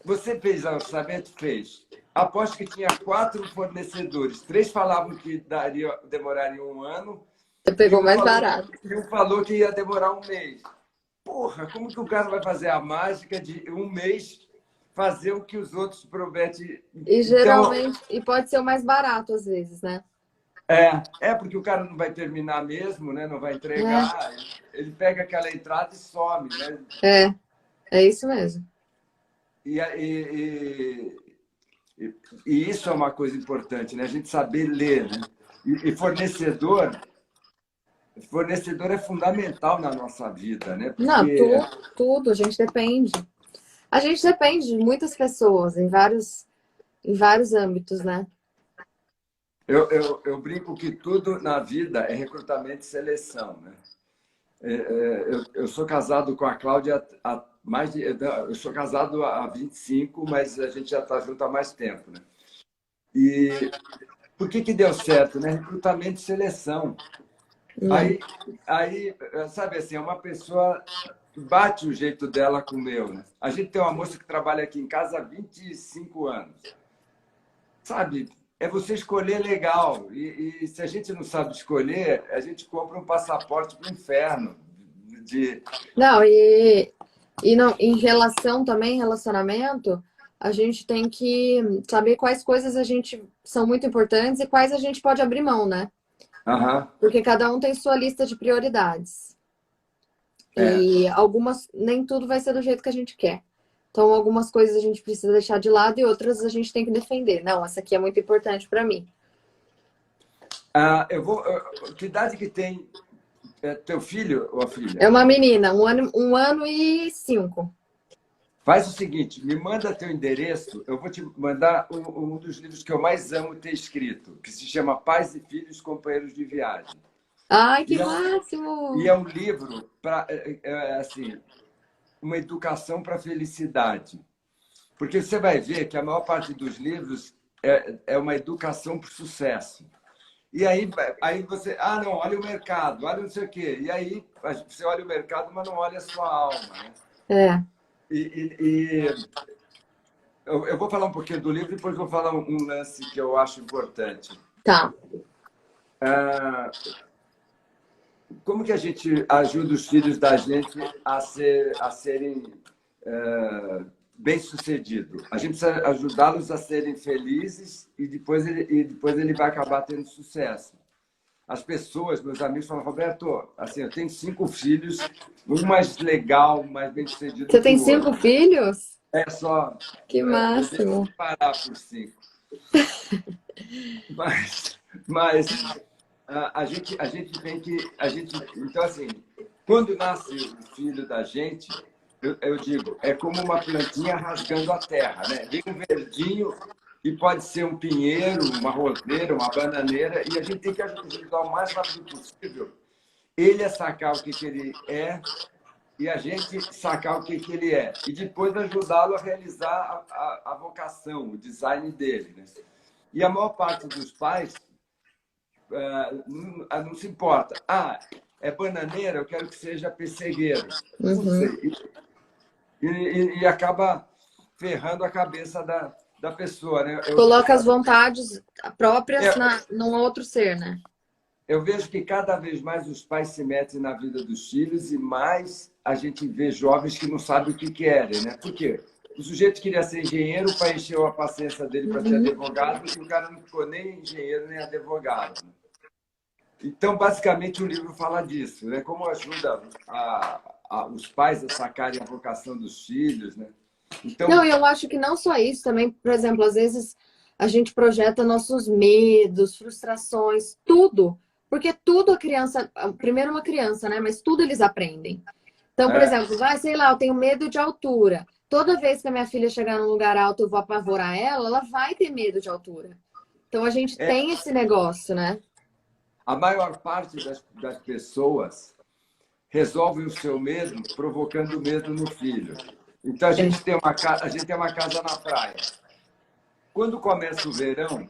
você fez o orçamento? Fez. Aposto que tinha 4 fornecedores. 3 falavam que demoraria um ano. Você pegou mais barato. E um falou que ia demorar um mês. Porra, como que o cara vai fazer a mágica de um mês fazer o que os outros prometem? E geralmente, e pode ser o mais barato às vezes, né? Porque o cara não vai terminar mesmo, né? Não vai entregar. Ele pega aquela entrada e some, né? É isso mesmo. E isso é uma coisa importante, né? A gente saber ler, né? E fornecedor é fundamental na nossa vida, né? Porque... Não, tudo, a gente depende. A gente depende de muitas pessoas em vários âmbitos, né? Eu brinco que tudo na vida é recrutamento e seleção, né? Eu sou casado com a Cláudia há mais de... Eu sou casado há 25, mas a gente já está junto há mais tempo, né? E por que deu certo, né? Recrutamento e seleção. Aí, sabe assim, é uma pessoa que bate o jeito dela com o meu, né? A gente tem uma moça que trabalha aqui em casa há 25 anos. Sabe, é você escolher legal. E se a gente não sabe escolher, a gente compra um passaporte para o inferno. Não, em relação também, relacionamento, a gente tem que saber quais coisas são muito importantes e quais a gente pode abrir mão, né? Porque cada um tem sua lista de prioridades. E nem tudo vai ser do jeito que a gente quer. Então, algumas coisas a gente precisa deixar de lado e outras a gente tem que defender. Não, essa aqui é muito importante para mim. Que idade que tem teu filho ou a filha? É uma menina, 1 ano e 5. Faz o seguinte, me manda teu endereço, eu vou te mandar um dos livros que eu mais amo ter escrito, que se chama Pais e Filhos, Companheiros de Viagem. Ai, que máximo! E é um livro para, assim, uma educação para a felicidade. Porque você vai ver que a maior parte dos livros é uma educação para o sucesso. E aí você, não, olha o mercado, olha não sei o quê. E aí você olha o mercado, mas não olha a sua alma, né? Eu vou falar um pouquinho do livro e depois vou falar um lance que eu acho importante. Tá. como que a gente ajuda os filhos da gente a serem bem-sucedidos? A gente precisa ajudá-los a serem felizes e depois ele vai acabar tendo sucesso. As pessoas, meus amigos, falam, Roberto, assim, eu tenho 5 filhos, um mais legal, mais bem-sucedido Você que tem o outro. 5 filhos? É só... Que eu devo máximo. parar por 5. Mas a gente tem que... então, assim, quando nasce o filho da gente, eu digo, é como uma plantinha rasgando a terra, né? Vem um verdinho e pode ser um pinheiro, uma roseira, uma bananeira, e a gente tem que ajudar o mais rápido possível ele a sacar o que ele é e a gente sacar o que ele é. E depois ajudá-lo a realizar a vocação, o design dele, né? E a maior parte dos pais não se importa. Ah, é bananeira, eu quero que seja pessegueiro. Não sei. E acaba ferrando a cabeça da pessoa, né? Coloca as vontades próprias num outro ser, né? Eu vejo que cada vez mais os pais se metem na vida dos filhos e mais a gente vê jovens que não sabem o que querem, né? Por quê? O sujeito queria ser engenheiro, o pai encheu a paciência dele para ser advogado e o cara não ficou nem engenheiro nem advogado. Então, basicamente, o livro fala disso, né? Como ajuda os pais a sacarem a vocação dos filhos, né? Então... Não, eu acho que não só isso, também, por exemplo, às vezes a gente projeta nossos medos, frustrações, tudo. Porque tudo a criança, primeiro uma criança, né? Mas tudo eles aprendem. Então, por exemplo, sei lá, eu tenho medo de altura. Toda vez que a minha filha chegar num lugar alto, eu vou apavorar ela vai ter medo de altura. Então, a gente tem esse negócio, né? A maior parte das pessoas resolve o seu medo provocando medo no filho. Então, a gente tem uma casa na praia. Quando começa o verão,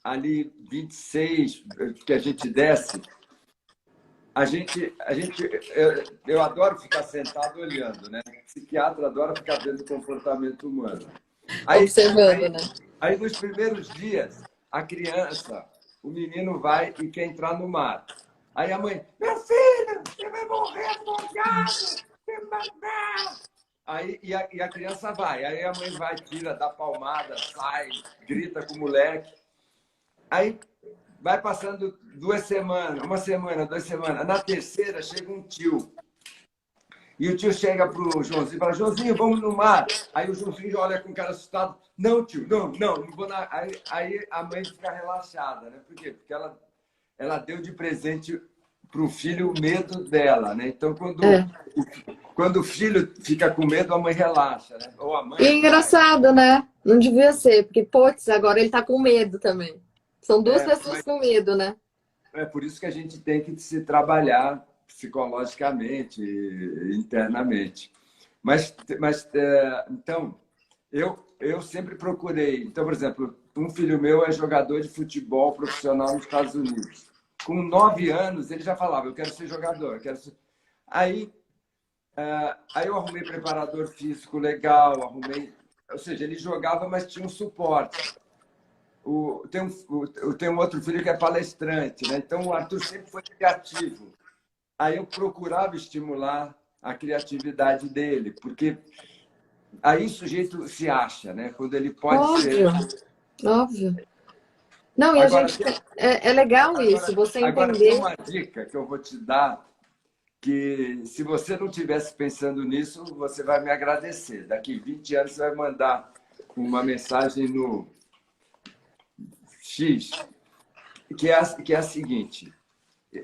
ali 26, que a gente desce, eu adoro ficar sentado olhando, né? O psiquiatra adora ficar vendo o comportamento humano. Observando, né? Aí, nos primeiros dias, a criança, o menino vai e quer entrar no mar. Aí a mãe, meu filho, você vai morrer afogado! Aí, e a criança vai. Aí a mãe vai, tira, dá palmada, sai, grita com o moleque. Aí vai passando 2 semanas, 1 semana, 2 semanas. Na terceira, chega um tio. E o tio chega pro Joãozinho e fala, Joãozinho, vamos no mar. Aí o Joãozinho olha com cara assustado. Não, tio, não vou na... Aí a mãe fica relaxada, né? Por quê? Porque ela deu de presente pro filho o medo dela, né? Então, quando o filho fica com medo, a mãe relaxa, né? Ou a mãe... E é engraçado, né? Não devia ser, porque, putz, agora ele tá com medo também. São 2 pessoas com medo, né? É por isso que a gente tem que se trabalhar psicologicamente, internamente. Mas então, eu sempre procurei... Então, por exemplo, um filho meu é jogador de futebol profissional nos Estados Unidos. Com 9 anos, ele já falava, eu quero ser jogador. Aí eu arrumei preparador físico legal, ou seja, ele jogava, mas tinha um suporte. Tem um outro filho que é palestrante, né? Então o Arthur sempre foi criativo. Aí eu procurava estimular a criatividade dele, porque aí o sujeito se acha, né? Quando ele pode ser... Óbvio. Não, e agora, a gente... É legal isso, você entender... Agora tem uma dica que eu vou te dar, que se você não estivesse pensando nisso, você vai me agradecer. Daqui 20 anos você vai mandar uma mensagem no X, que é a seguinte.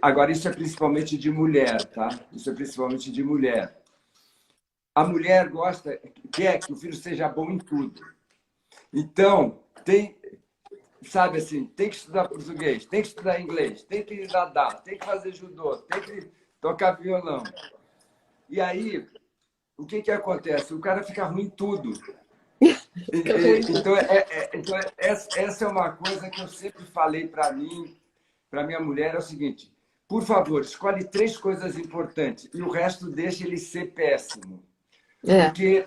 Agora, isso é principalmente de mulher, tá? Isso é principalmente de mulher. A mulher quer que o filho seja bom em tudo. Então, sabe assim, tem que estudar português, tem que estudar inglês, tem que nadar, tem que fazer judô, tem que tocar violão. E aí, o que acontece? O cara fica ruim em tudo. Então, essa é uma coisa que eu sempre falei para minha mulher, é o seguinte, por favor, escolhe 3 coisas importantes e o resto deixa ele ser péssimo. Porque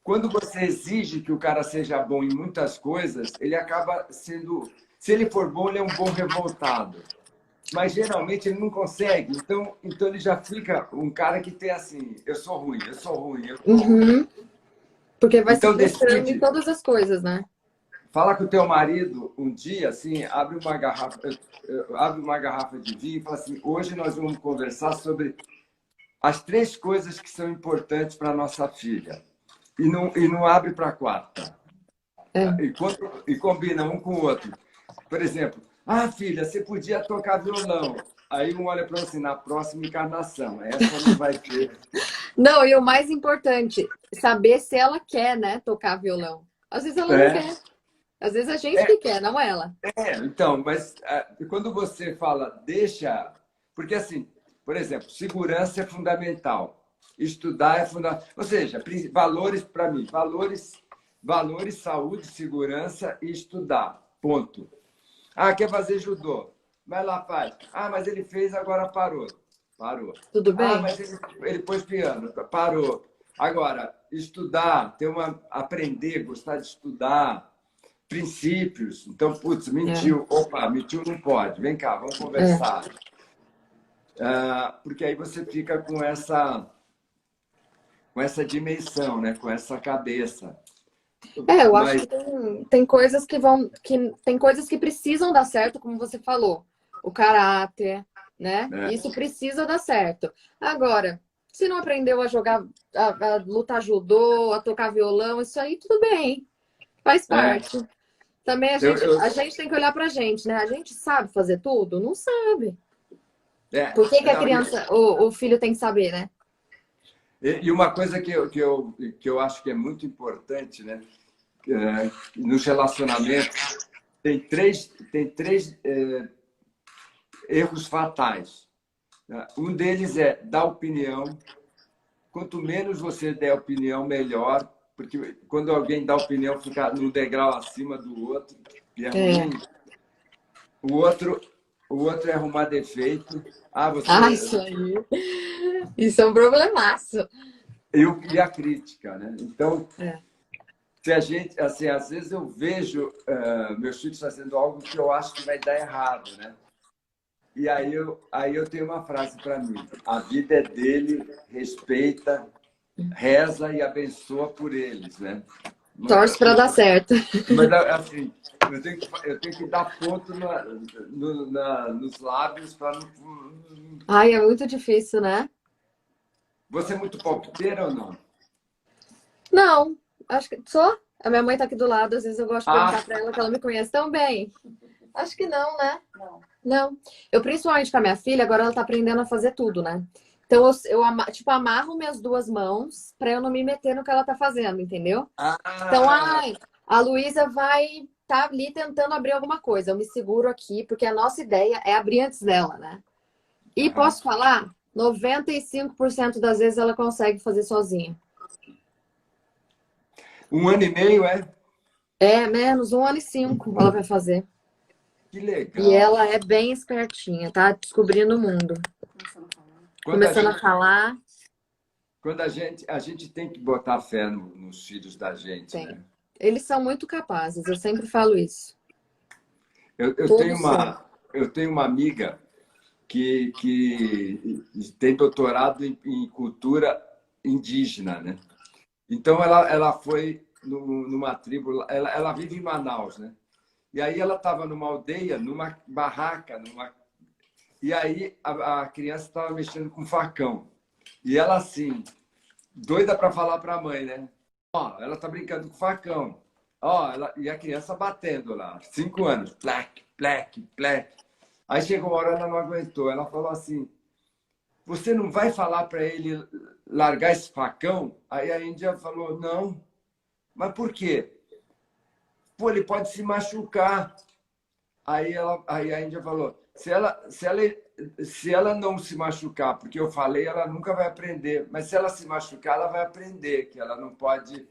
quando você exige que o cara seja bom em muitas coisas, ele acaba sendo... Se ele for bom, ele é um bom revoltado. mas geralmente ele não consegue. Então ele já fica um cara que tem assim, eu sou ruim, eu sou ruim. Uhum. Porque vai se Então frustrando em decide, todas as coisas, né? fala com o teu marido um dia, assim, abre uma garrafa de vinho e fala assim, hoje nós vamos conversar sobre as 3 coisas que são importantes para nossa filha. E não abre para a quarta. É. E combina um com o outro. Por exemplo, filha, você podia tocar violão. Aí um olha para você, na próxima encarnação. Essa não vai ter. Não, e o mais importante, saber se ela quer, né, tocar violão. Às vezes ela não É, quer. Às vezes a gente que quer, não ela. então, mas quando você fala, deixa. Porque, assim, por exemplo, segurança é fundamental. Estudar é fundamental. Ou seja, valores para mim, valores, saúde, segurança e estudar. Ponto. Quer fazer judô? Vai lá, faz. Mas ele fez, agora parou. Parou. Tudo bem? Mas ele pôs piano. Parou. Agora, estudar, aprender, gostar de estudar, princípios. Então, putz, mentiu. Opa, mentiu não pode. Vem cá, vamos conversar. Porque aí você fica com essa dimensão, né? Com essa cabeça. Eu acho que tem coisas tem coisas que precisam dar certo, como você falou. O caráter, né? Isso precisa dar certo. Agora, se não aprendeu a jogar, a lutar judô, a tocar violão, isso aí tudo bem. Faz parte. Também a gente tem que olhar pra gente, né? A gente sabe fazer tudo? Não sabe. Por que a criança, o filho tem que saber, né? E uma coisa que eu acho que é muito importante, né? Nos relacionamentos, tem três erros fatais. Um deles é dar opinião. Quanto menos você der opinião, melhor. Porque quando alguém dá opinião, fica no degrau acima do outro. E é ruim. O outro é arrumar defeito. Isso aí. Isso é um problemaço. E a crítica, né? Então, se a gente, assim, às vezes eu vejo meus filhos fazendo algo que eu acho que vai dar errado, né? E aí eu tenho uma frase para mim: a vida é dele, respeita, reza e abençoa por eles, né? Torce para dar certo. Mas assim, eu tenho que dar ponto nos lábios para não. É muito difícil, né? Você é muito palpiteira ou não? Não, acho que sou. A minha mãe tá aqui do lado, às vezes eu gosto de perguntar para ela que ela me conhece tão bem. Acho que não, né? Não. Eu, principalmente com a minha filha, agora ela tá aprendendo a fazer tudo, né? Então eu amarro minhas 2 mãos para eu não me meter no que ela tá fazendo, entendeu? Então, a Luísa vai tá ali tentando abrir alguma coisa. Eu me seguro aqui, porque a nossa ideia é abrir antes dela, né? E posso falar, 95% das vezes ela consegue fazer sozinha. 1 ano e meio, é? Menos 1 ano e 5 ela vai fazer. Que legal. E ela é bem espertinha, tá? Descobrindo o mundo. Começando a falar. Quando a gente tem que botar fé nos filhos da gente, né? Eles são muito capazes, eu sempre falo isso. Eu tenho uma amiga que tem doutorado em cultura indígena, né? Então ela foi numa tribo, ela vive em Manaus, né? E aí ela estava numa aldeia, numa barraca, e aí a criança estava mexendo com facão. E ela assim, doida para falar para a mãe, né? Ela tá brincando com facão. E a criança batendo lá, 5 anos, plec, plec, plec. Aí chegou uma hora, ela não aguentou. Ela falou assim: você não vai falar para ele largar esse facão? Aí a Índia falou: não. Mas por quê? Pô, ele pode se machucar. Aí a Índia falou: se ela não se machucar, porque eu falei, ela nunca vai aprender. Mas se ela se machucar, ela vai aprender que ela não pode.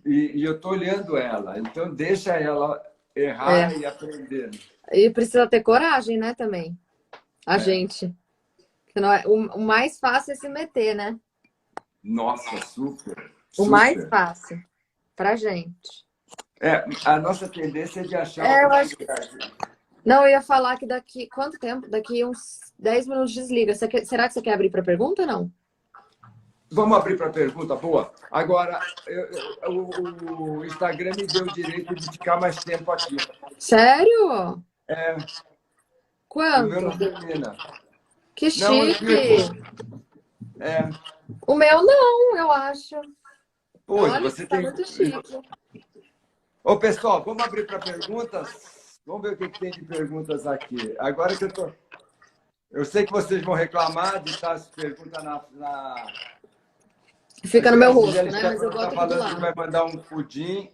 E eu estou olhando ela, então deixa ela errar e aprender. E precisa ter coragem, né, também. A gente. O mais fácil é se meter, né? Nossa, super. O mais fácil pra gente. A nossa tendência é de achar eu acho que Não, eu ia falar que daqui... Quanto tempo? Daqui uns 10 minutos desliga. Será que você quer abrir para pergunta ou não? Vamos abrir para pergunta boa? Agora, o Instagram me deu o direito de ficar mais tempo aqui. Sério? É, o meu Quanto? não termina. Que Não, eu chique! fico. É, O meu não, eu acho. pois, Olha, você tá tem. muito chique. Ô, pessoal, vamos abrir para perguntas? Vamos ver o que tem de perguntas aqui. Agora que eu tô. Eu sei que vocês vão reclamar de estar as perguntas na... Fica no A meu rosto, Gisele né? Mas eu Stefano está boto aqui do falando que vai lado. mandar um pudim.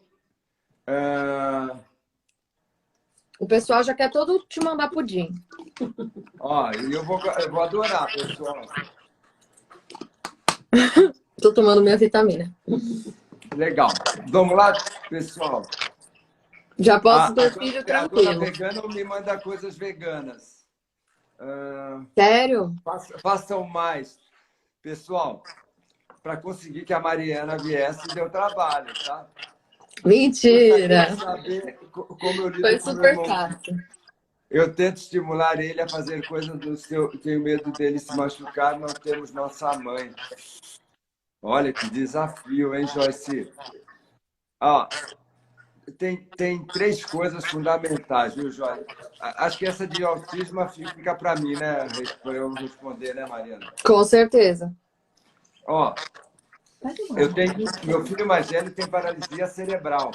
O pessoal já quer todo te mandar pudim. Ó, e eu vou adorar, pessoal. Tô tomando minha vitamina. Legal. Vamos lá, pessoal. Já posso ter filho A dona tranquilo. vegana me manda coisas veganas. Sério? Façam mais. Pessoal, para conseguir que a Mariana viesse, deu trabalho, tá? Mentira! Saber como eu lido Foi com meu super irmão. fácil. Eu tento estimular ele a fazer coisas do seu. Tenho medo dele se machucar, não temos nossa mãe. Olha que desafio, hein, Joyce? Ó, tem três coisas fundamentais, viu, Joyce? Acho que essa de autismo fica para mim, né? Para eu responder, né, Mariana? Com certeza. Ó, meu filho mais velho tem paralisia cerebral.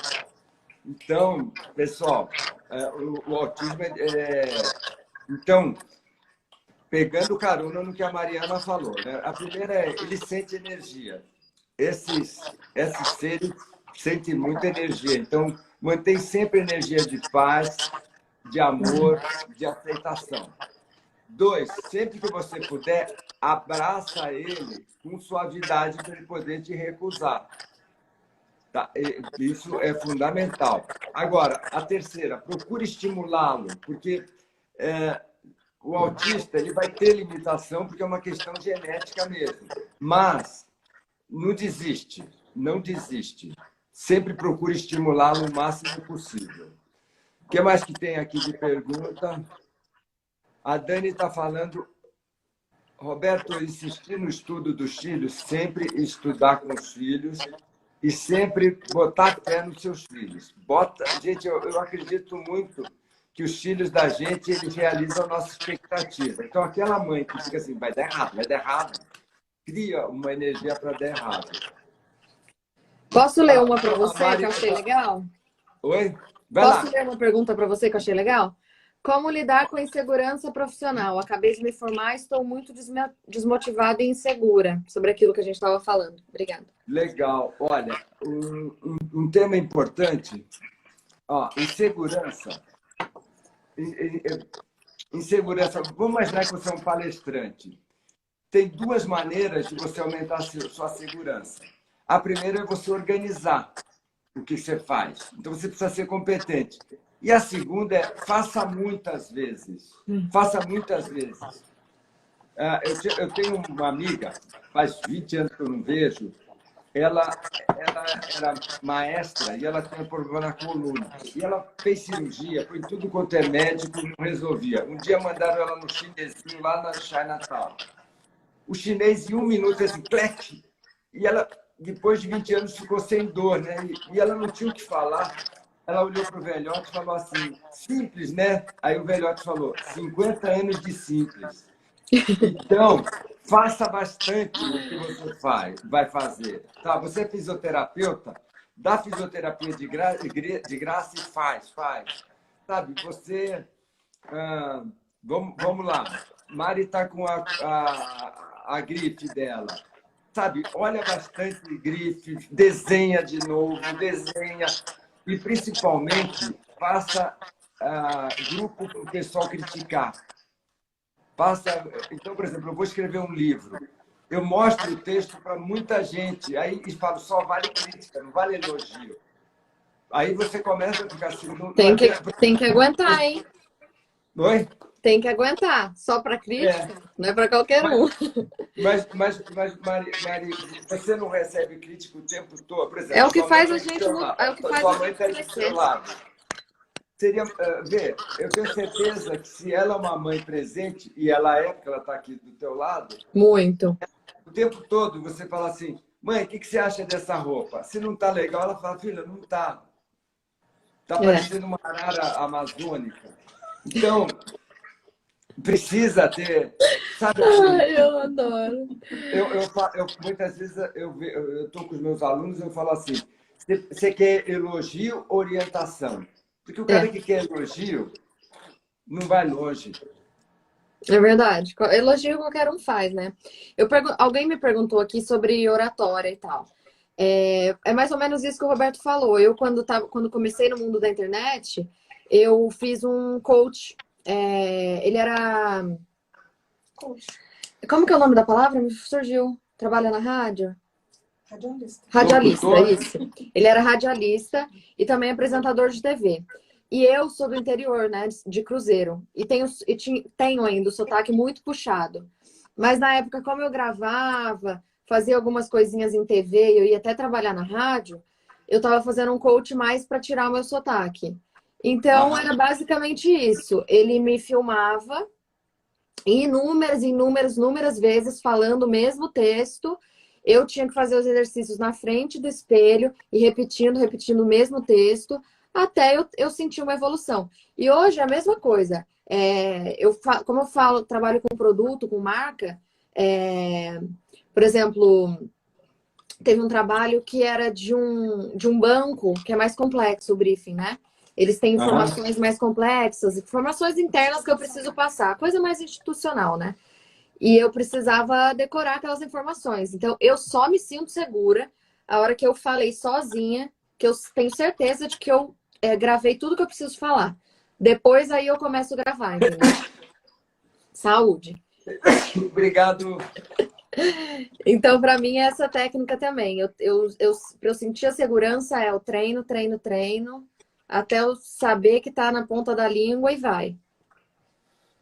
Então, pessoal, o autismo Então, pegando carona no que a Mariana falou, né? A primeira é, ele sente energia. Esses seres sentem muita energia. Então, mantém sempre energia de paz, de amor, de aceitação. 2, sempre que você puder, abraça ele com suavidade para ele poder te recusar. Tá? Isso é fundamental. Agora, a terceira, procure estimulá-lo, porque o autista ele vai ter limitação, porque é uma questão genética mesmo. Mas não desiste, não desiste. Sempre procure estimulá-lo o máximo possível. O que mais que tem aqui de pergunta? A Dani está falando, Roberto, insistir no estudo dos filhos, sempre estudar com os filhos e sempre botar fé nos seus filhos. Gente, eu acredito muito que os filhos da gente, eles realizam a nossa expectativa. Então, aquela mãe que fica assim, vai dar errado, cria uma energia para dar errado. Posso ler uma para você que eu achei legal? Oi? Posso ler uma pergunta para você que eu achei legal? Como lidar com a insegurança profissional? Acabei de me formar, estou muito desmotivada e insegura sobre aquilo que a gente estava falando. Obrigada. Legal. Olha, um tema importante, insegurança. Insegurança. Vamos imaginar que você é um palestrante. Tem duas maneiras de você aumentar a sua segurança. A primeira é você organizar o que você faz. Então, você precisa ser competente. E a segunda é faça muitas vezes. Faça muitas vezes. Eu tenho uma amiga, faz 20 anos que eu não vejo, ela era maestra e ela tinha problema na coluna. E ela fez cirurgia, foi tudo quanto é médico e não resolvia. Um dia mandaram ela no chinesinho lá na Chinatown. O chinês, em 1 minuto, assim, clec! E ela, depois de 20 anos, ficou sem dor, né? E ela não tinha o que falar. Ela olhou para o velhote e falou assim, simples, né? Aí o velhote falou, 50 anos de simples. Então, faça bastante o que você vai fazer. Tá? Você é fisioterapeuta? Dá fisioterapia de graça e faz. Sabe, você... vamos lá. Mari está com a grife dela. Sabe, olha bastante grife, desenha de novo, desenha. E, principalmente, faça grupo para o pessoal criticar. Então, por exemplo, eu vou escrever um livro. Eu mostro o texto para muita gente. Aí e falo, só vale crítica, não vale elogio. Aí você começa a ficar assim... Tem que aguentar, hein? Oi? Tem que aguentar. Só para crítica? Não é para qualquer um. Mas, Mari, você não recebe crítica o tempo todo? Por exemplo, É o que faz a gente... sua mãe está aí do seu lado. seria, vê, eu tenho certeza que se ela é uma mãe presente, e ela é, porque ela está aqui do teu lado, Muito. o tempo todo você fala assim, mãe, o que você acha dessa roupa? Se não está legal, ela fala, filha, não está. Está É. parecendo uma arara amazônica. Então, precisa ter, sabe assim, Ai, eu adoro. muitas vezes eu estou com os meus alunos, eu falo assim, você quer elogio, orientação. Porque o cara É, que quer elogio não vai longe. é verdade. Elogio qualquer um faz, né? Alguém me perguntou aqui sobre oratória e tal. É mais ou menos isso que o Roberto falou. Eu, quando comecei no mundo da internet, eu fiz um coach. Ele era. Como que é o nome da palavra? Me surgiu. Trabalha na rádio? Radialista, Locutor, isso. Ele era radialista e também apresentador de TV. E eu sou do interior, né, de Cruzeiro. Tenho ainda o sotaque muito puxado. Mas na época, como eu gravava, fazia algumas coisinhas em TV, eu ia até trabalhar na rádio, eu estava fazendo um coach mais para tirar o meu sotaque. Então, aham. era basicamente isso. Ele me filmava inúmeras vezes falando o mesmo texto. Eu tinha que fazer os exercícios na frente do espelho e repetindo o mesmo texto, até eu sentir uma evolução. E hoje é a mesma coisa. Como eu falo, trabalho com produto, com marca, por exemplo, teve um trabalho que era de um banco que é mais complexo o briefing, né? Eles têm Aham. informações mais complexas, informações internas que eu preciso passar, coisa mais institucional, né? E eu precisava decorar aquelas informações. Então, eu só me sinto segura a hora que eu falei sozinha, que eu tenho certeza de que eu gravei tudo que eu preciso falar. Depois, aí eu começo a gravar, entendeu? Saúde. Obrigado. Então, para mim, é essa técnica também. Para eu sentir a segurança, é o treino, até eu saber que tá na ponta da língua e vai.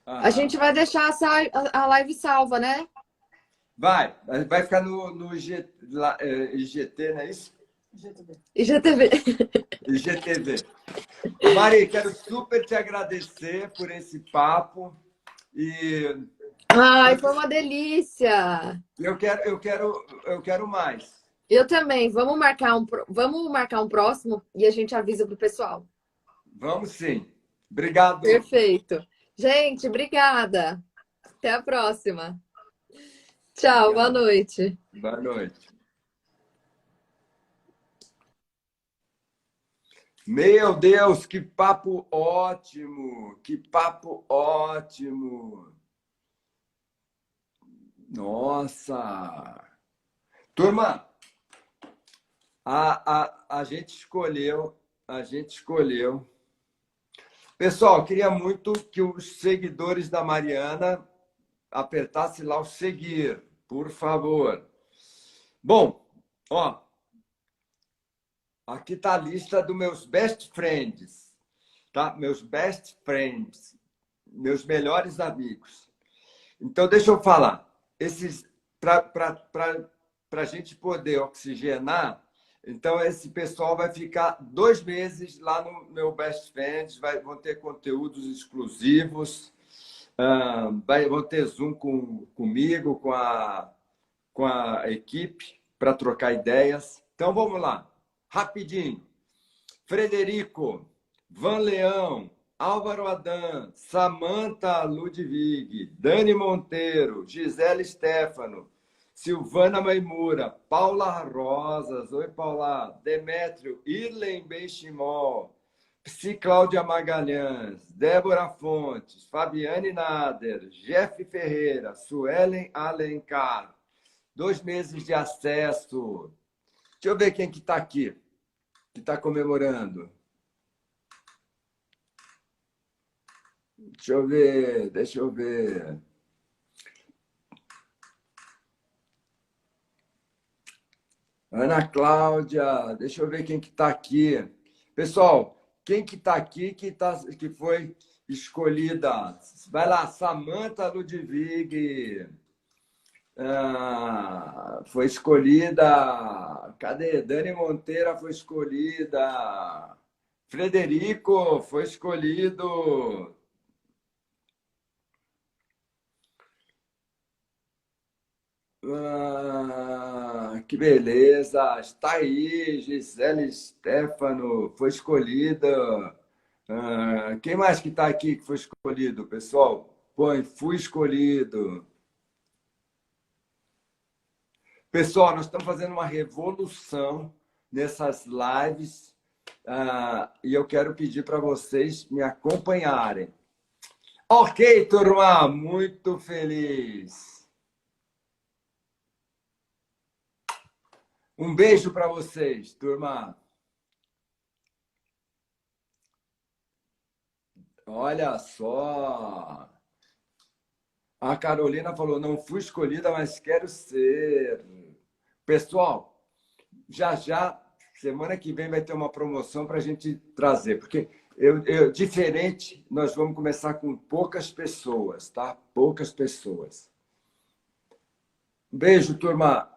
A Aham. gente vai deixar a live salva, né? Vai ficar no IGT, não é isso? IGTV. IGTV. Mari, quero super te agradecer por esse papo e Ai, foi uma delícia! eu quero mais. Eu também. Vamos marcar um próximo e a gente avisa pro pessoal. Vamos sim. Obrigado. Perfeito. Gente, obrigada. Até a próxima. Tchau, boa Obrigado. noite. Boa noite. Meu Deus, que papo ótimo! Que papo ótimo! Nossa! Turma, a gente escolheu, a gente escolheu. Pessoal, queria muito que os seguidores da Mariana apertassem lá o seguir, por favor. Bom, ó, aqui está a lista dos meus best friends, tá? Meus best friends, meus melhores amigos. Então, deixa eu falar. Esses, para a gente poder oxigenar, então esse pessoal vai ficar 2 meses lá no meu Best Friends, vão ter conteúdos exclusivos, vão ter Zoom comigo, com a equipe, para trocar ideias. Então, vamos lá. Rapidinho. Frederico, Van Leão, Álvaro Adam, Samantha Ludwig, Dani Monteiro, Gisele Stefano, Silvana Maimura, Paula Rosas, oi Paula, Demétrio, Irlen Benchimol, Psi Cláudia Magalhães, Débora Fontes, Fabiane Nader, Jeff Ferreira, Suelen Alencar, 2 meses de acesso. Deixa eu ver quem que está aqui, que está comemorando. Deixa eu ver. Ana Cláudia, deixa eu ver quem que está aqui. Pessoal, quem que está aqui que foi escolhida? Vai lá, Samantha Ludwig. Foi escolhida. Cadê? Dani Monteira foi escolhida. Frederico foi escolhido. Que beleza! Está aí, Gisele Stefano foi escolhida. Quem mais que está aqui que foi escolhido, pessoal? Põe, fui escolhido. Pessoal, nós estamos fazendo uma revolução nessas lives e eu quero pedir para vocês me acompanharem. Ok, turma, muito feliz. Um beijo para vocês, turma. Olha só. A Carolina falou: não fui escolhida, mas quero ser. Pessoal, já já, semana que vem, vai ter uma promoção para a gente trazer, porque diferente, nós vamos começar com poucas pessoas, tá? Poucas pessoas. Beijo, turma.